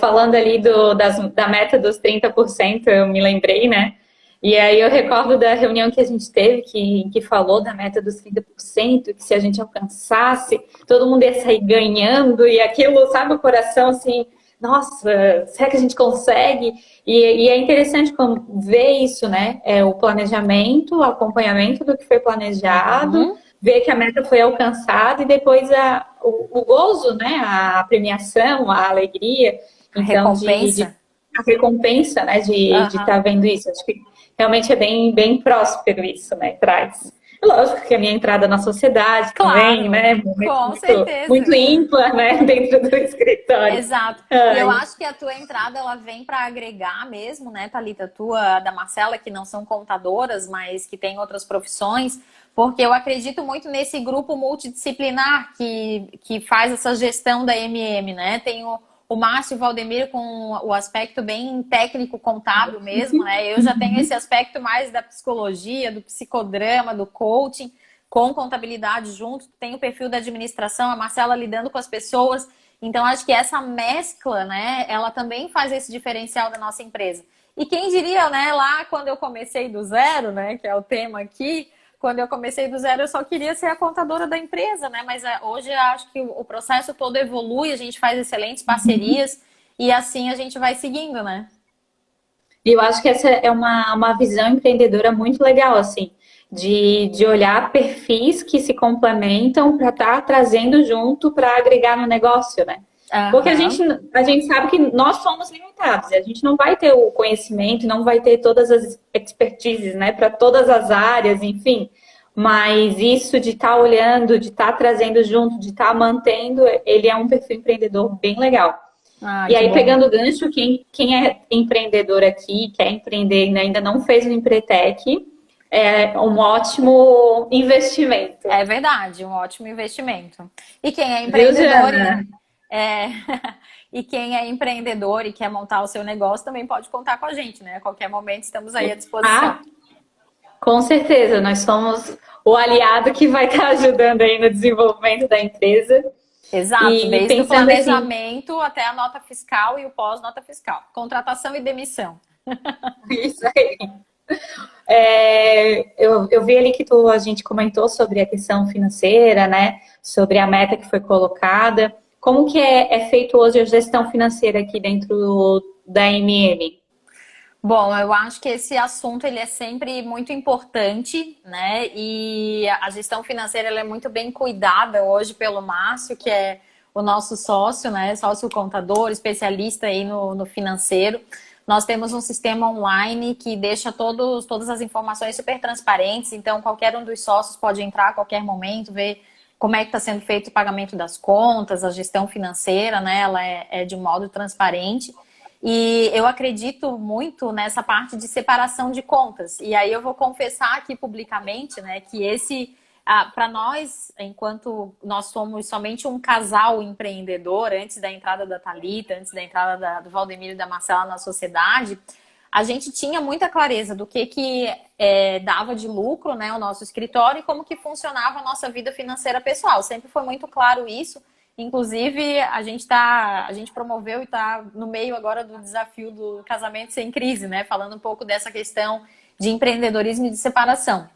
Falando ali da meta dos 30%, eu me lembrei, né? E aí eu recordo da reunião que a gente teve, que falou da meta dos 30%, que se a gente alcançasse, todo mundo ia sair ganhando, e aquilo, sabe, o coração assim, nossa, será que a gente consegue? E é interessante ver isso, né? O planejamento, o acompanhamento do que foi planejado, ver que a meta foi alcançada e depois o gozo, né? A premiação, a alegria. Então, recompensa. A recompensa, né? De estar vendo isso. Acho que realmente é bem próspero isso, né? Traz. Lógico que a minha entrada na sociedade também, né? Com certeza. Muito ímpar, né? Dentro do escritório. Exato. E eu acho que a tua entrada, ela vem para agregar mesmo, né, Thalita? Tua, da Marcela, que não são contadoras, mas que tem outras profissões, porque eu acredito muito nesse grupo multidisciplinar que faz essa gestão da MM, né? Tem o Márcio e o Valdemiro com o aspecto bem técnico, contábil mesmo, né? Eu já tenho esse aspecto mais da psicologia, do psicodrama, do coaching, com contabilidade junto. Tem o perfil da administração, a Marcela lidando com as pessoas. Então, acho que essa mescla, né, ela também faz esse diferencial da nossa empresa. E quem diria, né, lá quando eu comecei do zero, né, que é o tema aqui, quando eu comecei do zero, eu só queria ser a contadora da empresa, né? Mas hoje eu acho que o processo todo evolui, a gente faz excelentes parcerias e assim a gente vai seguindo, né? E eu acho que essa é uma visão empreendedora muito legal, assim, de olhar perfis que se complementam para estar trazendo junto para agregar no negócio, né? Porque a gente sabe que nós somos limitados, e a gente não vai ter o conhecimento, não vai ter todas as expertises, né, para todas as áreas, enfim. Mas isso de estar olhando, de estar trazendo junto, de estar mantendo, ele é um perfil empreendedor bem legal. E aí, pegando o gancho, quem é empreendedor aqui, quer empreender e ainda não fez o Empretec, é um ótimo investimento. É verdade, um ótimo investimento. E quem é empreendedor... E quem é empreendedor e quer montar o seu negócio também pode contar com a gente, né? A qualquer momento estamos aí à disposição. Com certeza, nós somos o aliado que vai estar ajudando aí no desenvolvimento da empresa. Exato, desde o planejamento assim, até a nota fiscal e o pós-nota fiscal. Contratação e demissão. Isso aí. Eu vi ali que a gente comentou sobre a questão financeira, né? Sobre a meta que foi colocada. Como que é feito hoje a gestão financeira aqui dentro da MM? Bom, eu acho que esse assunto ele é sempre muito importante, né? E a gestão financeira ela é muito bem cuidada hoje pelo Márcio, que é o nosso sócio, né? Sócio contador, especialista aí no financeiro. Nós temos um sistema online que deixa todas as informações super transparentes, então qualquer um dos sócios pode entrar a qualquer momento, ver como é que está sendo feito o pagamento das contas, a gestão financeira, né? Ela é de modo transparente. E eu acredito muito nessa parte de separação de contas. E aí eu vou confessar aqui publicamente, né, que para nós, enquanto nós somos somente um casal empreendedor, antes da entrada da Thalita, antes da entrada do Valdemiro e da Marcela na sociedade, a gente tinha muita clareza do que dava de lucro, né, o nosso escritório e como que funcionava a nossa vida financeira pessoal. Sempre foi muito claro isso. Inclusive, a gente promoveu e está no meio agora do desafio do casamento sem crise, né? Falando um pouco dessa questão de empreendedorismo e de separação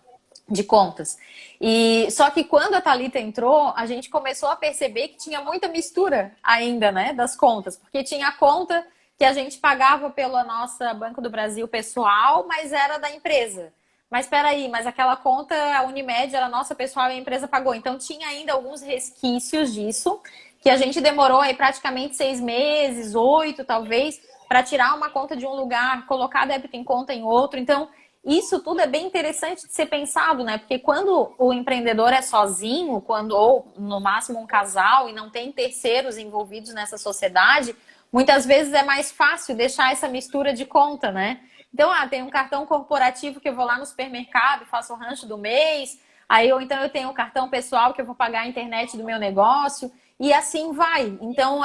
de contas. E só que quando a Thalita entrou, a gente começou a perceber que tinha muita mistura ainda, né, das contas, porque tinha a conta que a gente pagava pela nossa Banco do Brasil pessoal, mas era da empresa. Mas espera aí, mas aquela conta, a Unimed, era nossa pessoal e a empresa pagou. Então tinha ainda alguns resquícios disso, que a gente demorou aí praticamente 6 meses, 8 talvez, para tirar uma conta de um lugar, colocar débito em conta em outro. Então isso tudo é bem interessante de ser pensado, né? Porque quando o empreendedor é sozinho, ou no máximo um casal e não tem terceiros envolvidos nessa sociedade, muitas vezes é mais fácil deixar essa mistura de conta, né? Então, tem um cartão corporativo que eu vou lá no supermercado e faço o rancho do mês, aí ou então eu tenho um cartão pessoal que eu vou pagar a internet do meu negócio, e assim vai. Então,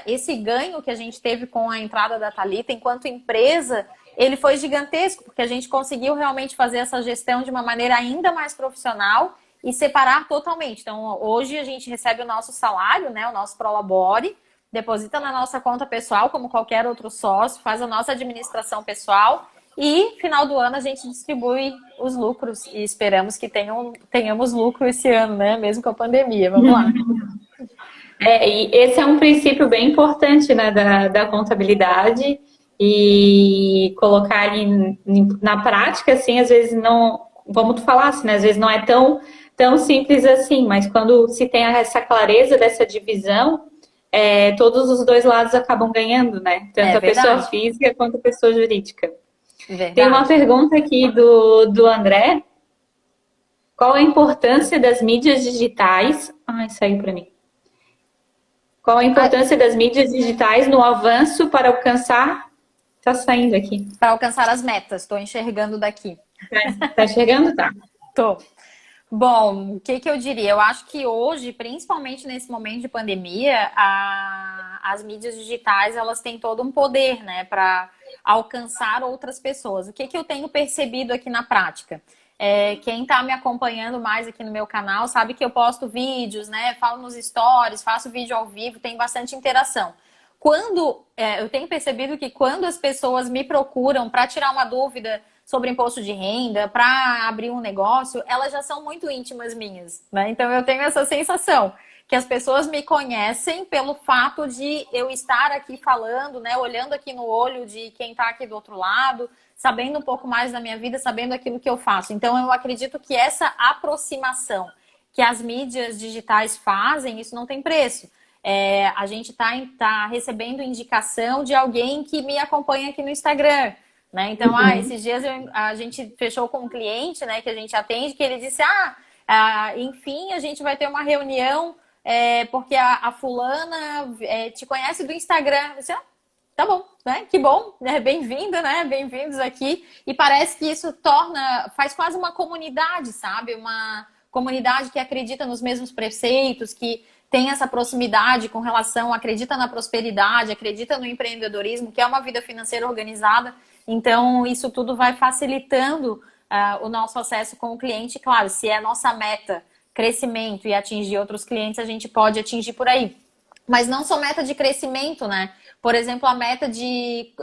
esse ganho que a gente teve com a entrada da Thalita enquanto empresa, ele foi gigantesco, porque a gente conseguiu realmente fazer essa gestão de uma maneira ainda mais profissional e separar totalmente. Então, hoje a gente recebe o nosso salário, né, o nosso Prolabore, deposita na nossa conta pessoal, como qualquer outro sócio, faz a nossa administração pessoal e, final do ano, a gente distribui os lucros e esperamos que tenhamos lucro esse ano, né, mesmo com a pandemia. Vamos lá. E esse é um princípio bem importante, né, da contabilidade, e colocar ali na prática, assim, às vezes não, como tu falasse, né, às vezes não é tão simples assim, mas quando se tem essa clareza dessa divisão, todos os dois lados acabam ganhando, né, tanto a pessoa física quanto a pessoa jurídica. Verdade. Tem uma pergunta aqui do André: qual a importância das mídias digitais? Ai, saiu para mim. Qual a importância das mídias digitais no avanço para alcançar... Tá saindo aqui. Para alcançar as metas, estou enxergando daqui. Tá enxergando? Tá. Tô. Bom, o que eu diria? Eu acho que hoje, principalmente nesse momento de pandemia, as mídias digitais, elas têm todo um poder, né, para alcançar outras pessoas. O que eu tenho percebido aqui na prática? Quem está me acompanhando mais aqui no meu canal sabe que eu posto vídeos, né, falo nos stories, faço vídeo ao vivo, tem bastante interação. Eu tenho percebido que quando as pessoas me procuram para tirar uma dúvida sobre imposto de renda, para abrir um negócio, elas já são muito íntimas minhas, né? Então eu tenho essa sensação que as pessoas me conhecem pelo fato de eu estar aqui falando, né? Olhando aqui no olho de quem está aqui do outro lado, sabendo um pouco mais da minha vida, sabendo aquilo que eu faço. Então eu acredito que essa aproximação que as mídias digitais fazem, isso não tem preço. A gente tá recebendo indicação de alguém que me acompanha aqui no Instagram, né? Então, esses dias a gente fechou com um cliente, né, que a gente atende, que ele disse, enfim, a gente vai ter uma reunião porque a fulana te conhece do Instagram. Eu disse, tá bom, né? Que bom, né? Bem-vinda, né? Bem-vindos aqui. E parece que isso faz quase uma comunidade, sabe? Uma comunidade que acredita nos mesmos preceitos, que tem essa proximidade com relação, acredita na prosperidade, acredita no empreendedorismo, que é uma vida financeira organizada. Então, isso tudo vai facilitando o nosso acesso com o cliente. Claro, se é a nossa meta, crescimento e atingir outros clientes, a gente pode atingir por aí. Mas não só meta de crescimento, né? Por exemplo, a meta de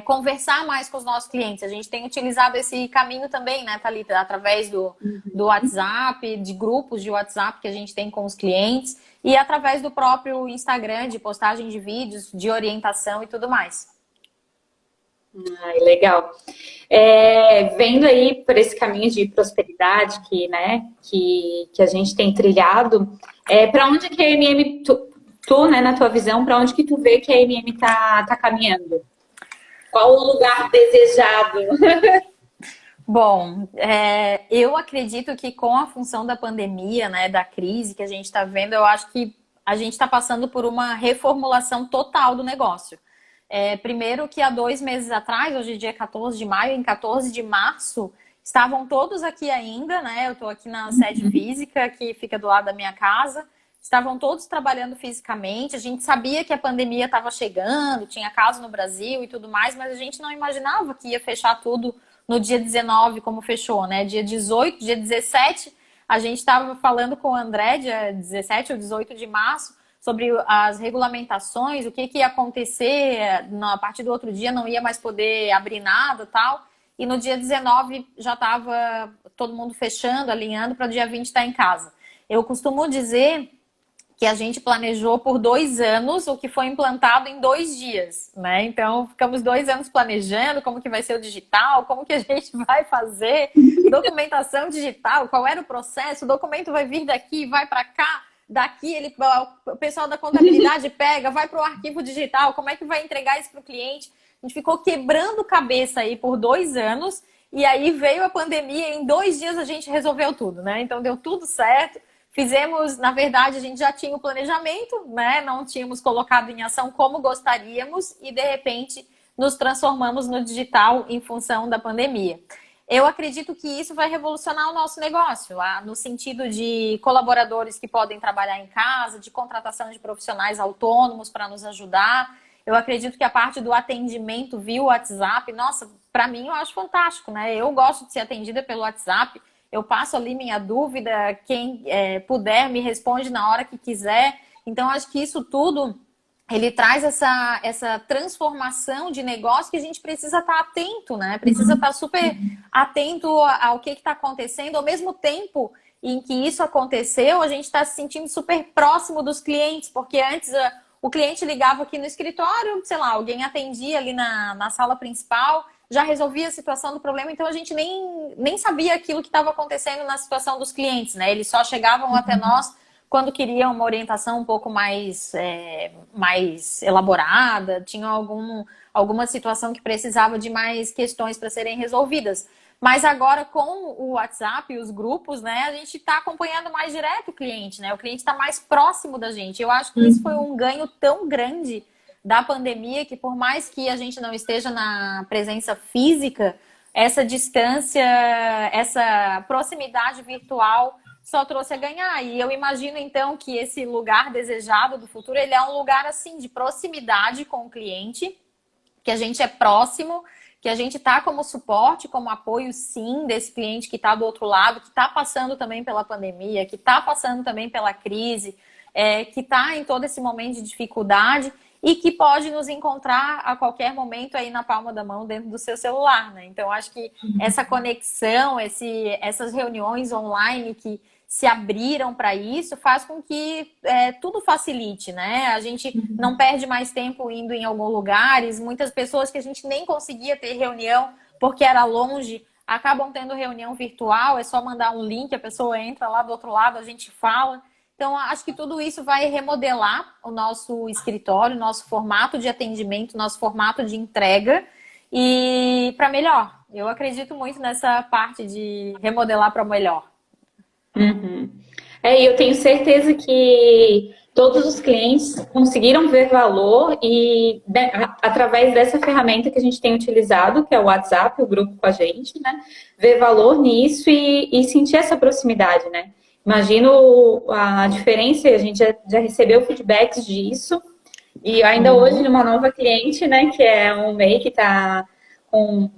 conversar mais com os nossos clientes. A gente tem utilizado esse caminho também, né, Thalita? Através do WhatsApp, de grupos de WhatsApp que a gente tem com os clientes e através do próprio Instagram, de postagem de vídeos, de orientação e tudo mais. Legal. Vendo aí por esse caminho de prosperidade que a gente tem trilhado, para onde que a MM... Tu, né, na tua visão, para onde que tu vê que a MM tá caminhando? Qual o lugar desejado? Bom, eu acredito que com a função da pandemia, né, da crise que a gente está vendo, eu acho que a gente está passando por uma reformulação total do negócio. Primeiro que há 2 meses atrás, hoje é dia 14 de maio, em 14 de março, estavam todos aqui ainda, né? Eu estou aqui na sede física, que fica do lado da minha casa. Estavam todos trabalhando fisicamente, a gente sabia que a pandemia estava chegando, tinha casos no Brasil e tudo mais, mas a gente não imaginava que ia fechar tudo no dia 19, como fechou, né? Dia 18, dia 17, a gente estava falando com o André, dia 17 ou 18 de março, sobre as regulamentações, o que ia acontecer, a partir do outro dia não ia mais poder abrir nada e tal. E no dia 19 já estava todo mundo fechando, alinhando para o dia 20 estar em casa. Eu costumo dizer que a gente planejou por 2 anos o que foi implantado em 2 dias, né? Então, ficamos 2 anos planejando como que vai ser o digital, como que a gente vai fazer, documentação digital, qual era o processo, o documento vai vir daqui, vai para cá, daqui o pessoal da contabilidade pega, vai para o arquivo digital, como é que vai entregar isso para o cliente? A gente ficou quebrando cabeça aí por 2 anos e aí veio a pandemia e em 2 dias a gente resolveu tudo, né? Então, deu tudo certo. Fizemos, na verdade, a gente já tinha o planejamento, né? Não tínhamos colocado em ação como gostaríamos e, de repente, nos transformamos no digital em função da pandemia. Eu acredito que isso vai revolucionar o nosso negócio, no sentido de colaboradores que podem trabalhar em casa, de contratação de profissionais autônomos para nos ajudar. Eu acredito que a parte do atendimento via WhatsApp, nossa, para mim eu acho fantástico, né? Eu gosto de ser atendida pelo WhatsApp. Eu passo ali minha dúvida, quem puder me responde na hora que quiser. Então, acho que isso tudo, ele traz essa transformação de negócio que a gente precisa estar atento, né? Precisa estar super atento ao que está acontecendo. Ao mesmo tempo em que isso aconteceu, a gente está se sentindo super próximo dos clientes, porque antes o cliente ligava aqui no escritório, sei lá, alguém atendia ali na sala principal, já resolvia a situação do problema, então a gente nem sabia aquilo que estava acontecendo na situação dos clientes, né? Eles só chegavam até nós quando queriam uma orientação um pouco mais elaborada, tinham alguma situação que precisava de mais questões para serem resolvidas. Mas agora com o WhatsApp e os grupos, né, a gente está acompanhando mais direto o cliente, né? O cliente está mais próximo da gente. Eu acho que isso foi um ganho tão grande da pandemia, que por mais que a gente não esteja na presença física, essa distância, essa proximidade virtual só trouxe a ganhar. E eu imagino, então, que esse lugar desejado do futuro, ele é um lugar, assim, de proximidade com o cliente, que a gente é próximo, que a gente está como suporte, como apoio, sim, desse cliente que está do outro lado, que está passando também pela pandemia, que está passando também pela crise, que está em todo esse momento de dificuldade, e que pode nos encontrar a qualquer momento aí na palma da mão dentro do seu celular, né? Então, acho que essa conexão, essas reuniões online que se abriram para isso, faz com que tudo facilite, né? A gente não perde mais tempo indo em alguns lugares. Muitas pessoas que a gente nem conseguia ter reunião porque era longe, acabam tendo reunião virtual, é só mandar um link, a pessoa entra lá do outro lado, a gente fala. Então, acho que tudo isso vai remodelar o nosso escritório, nosso formato de atendimento, nosso formato de entrega e para melhor. Eu acredito muito nessa parte de remodelar para melhor. Uhum. E eu tenho certeza que todos os clientes conseguiram ver valor e, né, através dessa ferramenta que a gente tem utilizado, que é o WhatsApp, o grupo com a gente, né, ver valor nisso e sentir essa proximidade, né? Imagino a diferença, a gente já recebeu feedbacks disso, e ainda hoje numa nova cliente, né, que é um MEI que está com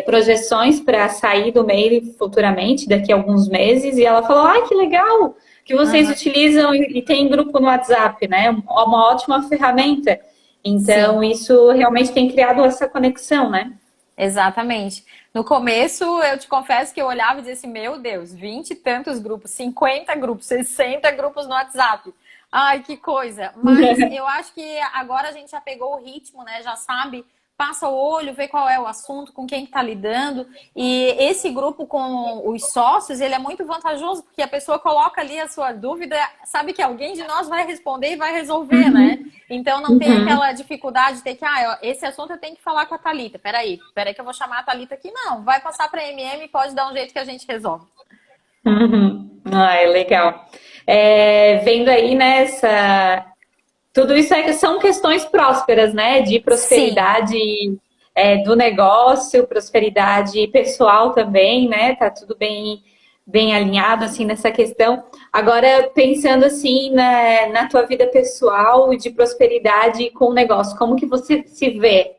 projeções para sair do MEI futuramente, daqui a alguns meses, e ela falou, que legal que vocês utilizam e tem grupo no WhatsApp, né, uma ótima ferramenta. Então, sim, isso realmente tem criado essa conexão, né? Exatamente. No começo, eu te confesso que eu olhava e dizia assim, meu Deus, 20 e tantos grupos, 50 grupos, 60 grupos no WhatsApp. Ai, que coisa. Mas eu acho que agora a gente já pegou o ritmo, né? Já sabe, passa o olho, vê qual é o assunto, com quem está lidando. E esse grupo com os sócios, ele é muito vantajoso, porque a pessoa coloca ali a sua dúvida, sabe que alguém de nós vai responder e vai resolver, né? Então não tem aquela dificuldade de ter que, esse assunto eu tenho que falar com a Thalita. Peraí que eu vou chamar a Thalita aqui. Não, vai passar para a MM e pode dar um jeito que a gente resolve. Legal. Vendo aí nessa... Tudo isso são questões prósperas, né? De prosperidade do negócio, prosperidade pessoal também, né? Tá tudo bem alinhado, assim, nessa questão. Agora, pensando, assim, na tua vida pessoal e de prosperidade com o negócio, como que você se vê?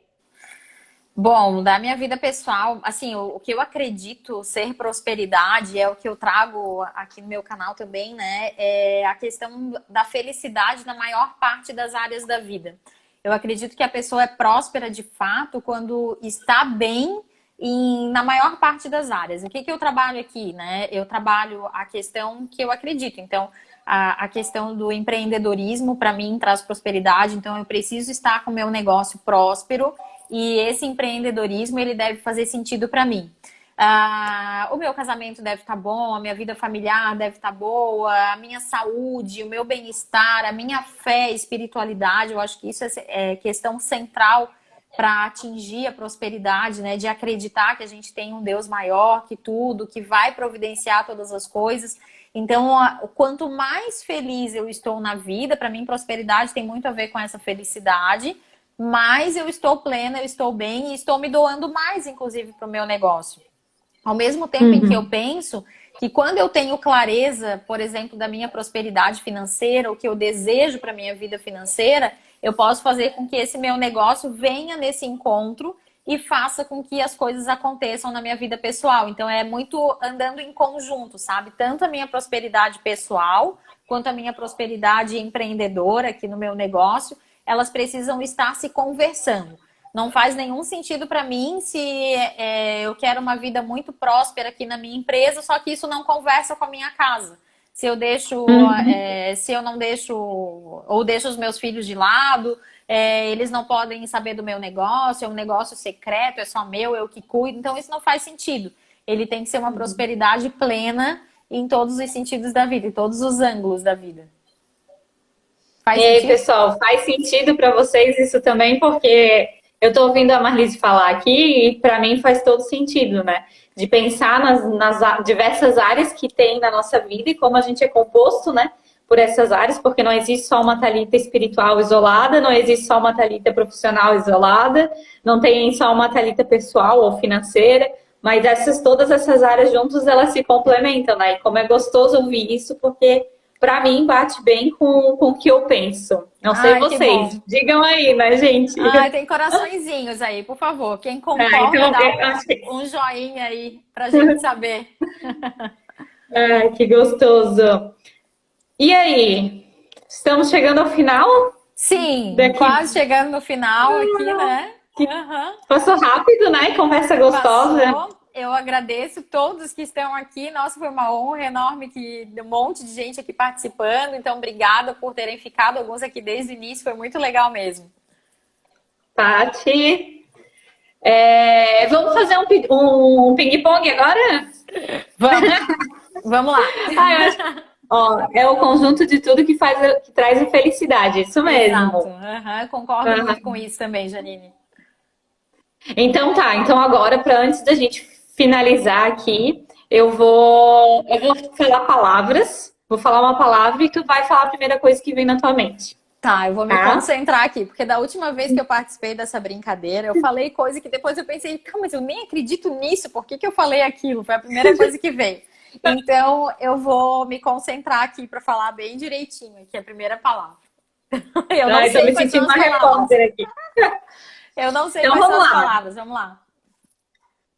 Bom, da minha vida pessoal, assim, o que eu acredito ser prosperidade é o que eu trago aqui no meu canal também, né? É a questão da felicidade na maior parte das áreas da vida. Eu acredito que a pessoa é próspera de fato quando está bem na maior parte das áreas. O que que eu trabalho aqui, né? Eu trabalho a questão que eu acredito. Então, a questão do empreendedorismo, para mim, traz prosperidade. Então, eu preciso estar com o meu negócio próspero e esse empreendedorismo, ele deve fazer sentido para mim. O meu casamento deve estar bom, a minha vida familiar deve estar boa, a minha saúde, o meu bem-estar, a minha fé, espiritualidade, eu acho que isso é questão central para atingir a prosperidade, né? De acreditar que a gente tem um Deus maior que tudo, que vai providenciar todas as coisas. Então, quanto mais feliz eu estou na vida, para mim, prosperidade tem muito a ver com essa felicidade, mais eu estou plena, eu estou bem e estou me doando mais, inclusive, para o meu negócio. Ao mesmo tempo em que eu penso que quando eu tenho clareza, por exemplo, da minha prosperidade financeira, o que eu desejo para a minha vida financeira, eu posso fazer com que esse meu negócio venha nesse encontro e faça com que as coisas aconteçam na minha vida pessoal. Então é muito andando em conjunto, sabe? Tanto a minha prosperidade pessoal quanto a minha prosperidade empreendedora aqui no meu negócio, elas precisam estar se conversando. Não faz nenhum sentido para mim se eu quero uma vida muito próspera aqui na minha empresa, só que isso não conversa com a minha casa. Se eu deixo, se eu não deixo, ou deixo os meus filhos de lado, eles não podem saber do meu negócio, é um negócio secreto, é só meu, eu que cuido. Então isso não faz sentido. Ele tem que ser uma prosperidade plena em todos os sentidos da vida, em todos os ângulos da vida. Faz E aí, sentido? pessoal, faz sentido para vocês isso também, porque eu estou ouvindo a Marlise falar aqui e para mim faz todo sentido, né? De pensar nas diversas áreas que tem na nossa vida e como a gente é composto, né? Por essas áreas, porque não existe só uma Thalita espiritual isolada, não existe só uma Thalita profissional isolada, não tem só uma Thalita pessoal ou financeira, mas todas essas áreas juntas, elas se complementam, né? E como é gostoso ouvir isso, porque para mim bate bem com o que eu penso. Não sei vocês, digam aí, né, gente? Tem coraçõezinhos aí, por favor. Quem concorda, então, dá um joinha aí pra gente saber. Que gostoso. E aí? Estamos chegando ao final? Sim, quase chegando no final aqui, né? Passou rápido, né? Conversa gostosa. Passou. Eu agradeço todos que estão aqui. Nossa, foi uma honra enorme que um monte de gente aqui participando. Então, obrigada por terem ficado. Alguns aqui desde o início. Foi muito legal mesmo. Tati, vamos fazer um ping-pong agora? Vamos lá. É o conjunto de tudo que traz a felicidade. Isso mesmo. Exato. Concordo muito com isso também, Janine. Então tá. Então agora, antes da gente finalizar aqui, eu vou falar palavras. Vou falar uma palavra e tu vai falar a primeira coisa que vem na tua mente. Tá, eu vou me concentrar aqui, porque da última vez que eu participei dessa brincadeira, eu falei coisa que depois eu pensei, mas eu nem acredito nisso, por que eu falei aquilo? Foi a primeira coisa que veio. Então, eu vou me concentrar aqui para falar bem direitinho aqui a primeira palavra. Eu não sei quais são as palavras. Aqui. Eu não sei quais são as palavras, vamos lá.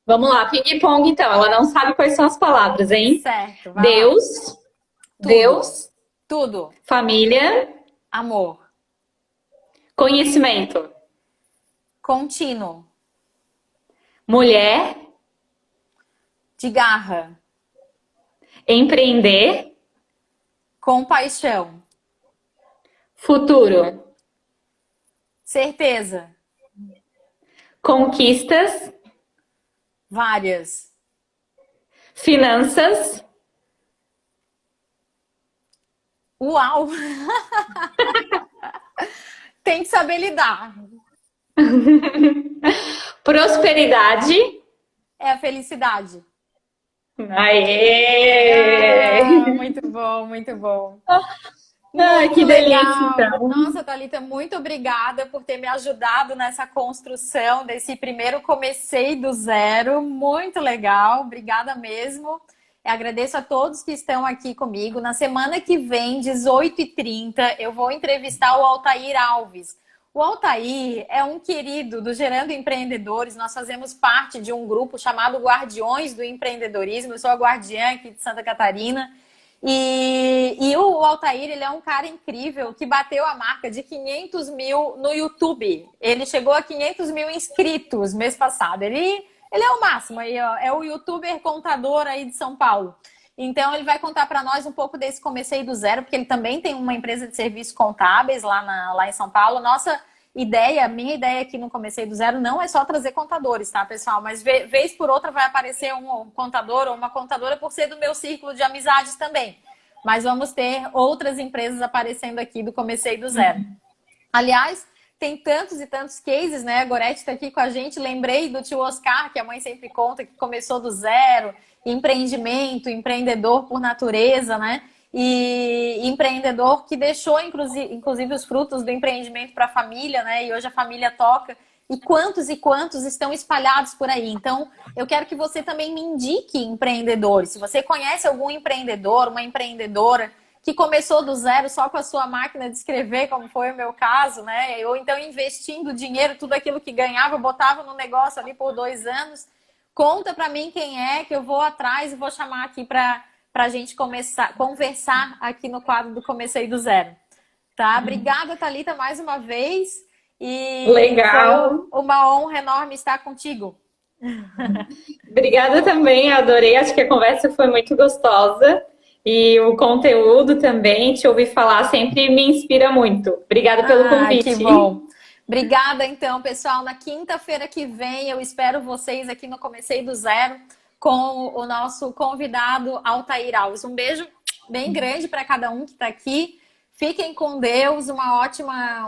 Vamos lá, ping-pong então. Ela não sabe quais são as palavras, hein? Certo. Deus. Tudo. Deus. Tudo. Família. Amor. Conhecimento. Contínuo. Mulher. De garra. Empreender. Compaixão. Futuro. Certeza. Conquistas. Várias. Finanças. Uau! Tem que saber lidar. Prosperidade. É a felicidade. Aê! Muito bom, muito bom. Que delícia, então. Nossa, Thalita, muito obrigada por ter me ajudado nessa construção desse primeiro Comecei do Zero. Muito legal, obrigada mesmo. Agradeço a todos que estão aqui comigo. Na semana que vem, 18h30, eu vou entrevistar o Altair Alves. O Altair é um querido do Gerando Empreendedores. Nós fazemos parte de um grupo chamado Guardiões do Empreendedorismo. Eu sou a guardiã aqui de Santa Catarina. E o Altair, ele é um cara incrível que bateu a marca de 500 mil no YouTube. Ele chegou a 500 mil inscritos mês passado. Ele é o máximo aí, ó. É o youtuber contador aí de São Paulo. Então, ele vai contar para nós um pouco desse Comecei do Zero, porque ele também tem uma empresa de serviços contábeis lá em São Paulo. Nossa ideia, minha ideia aqui no Comecei do Zero não é só trazer contadores, tá, pessoal? Mas vez por outra vai aparecer um contador ou uma contadora por ser do meu círculo de amizades também. Mas vamos ter outras empresas aparecendo aqui do Comecei do Zero. Aliás, tem tantos e tantos cases, né? A Gorete está aqui com a gente. Lembrei do tio Oscar, que a mãe sempre conta, que começou do zero. Empreendimento, empreendedor por natureza, né? E empreendedor que deixou, inclusive, os frutos do empreendimento para a família, né? E hoje a família toca. E quantos estão espalhados por aí. Então, eu quero que você também me indique empreendedores. Se você conhece algum empreendedor, uma empreendedora que começou do zero só com a sua máquina de escrever, como foi o meu caso, né? Ou então investindo dinheiro, tudo aquilo que ganhava, botava no negócio ali por 2 anos. Conta pra mim quem é, que eu vou atrás e vou chamar aqui pra gente conversar aqui no quadro do Comecei do Zero. Tá? Obrigada, Thalita, mais uma vez. E legal. Foi uma honra enorme estar contigo. Obrigada também, adorei. Acho que a conversa foi muito gostosa. E o conteúdo também, te ouvir falar, sempre me inspira muito. Obrigada pelo convite. Que bom. Obrigada, então, pessoal. Na quinta-feira que vem, eu espero vocês aqui no Comecei do Zero com o nosso convidado Altair Alves. Um beijo bem grande para cada um que está aqui. Fiquem com Deus, um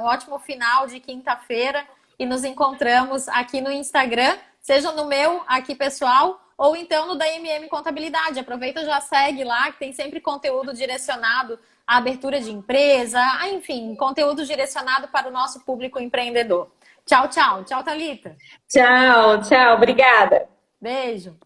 ótimo final de quinta-feira e nos encontramos aqui no Instagram, seja no meu aqui pessoal ou então no da MM Contabilidade. Aproveita e já segue lá, que tem sempre conteúdo direcionado à abertura de empresa, enfim, conteúdo direcionado para o nosso público empreendedor. Tchau, tchau. Tchau, Thalita. Tchau, tchau. Obrigada. Beijo.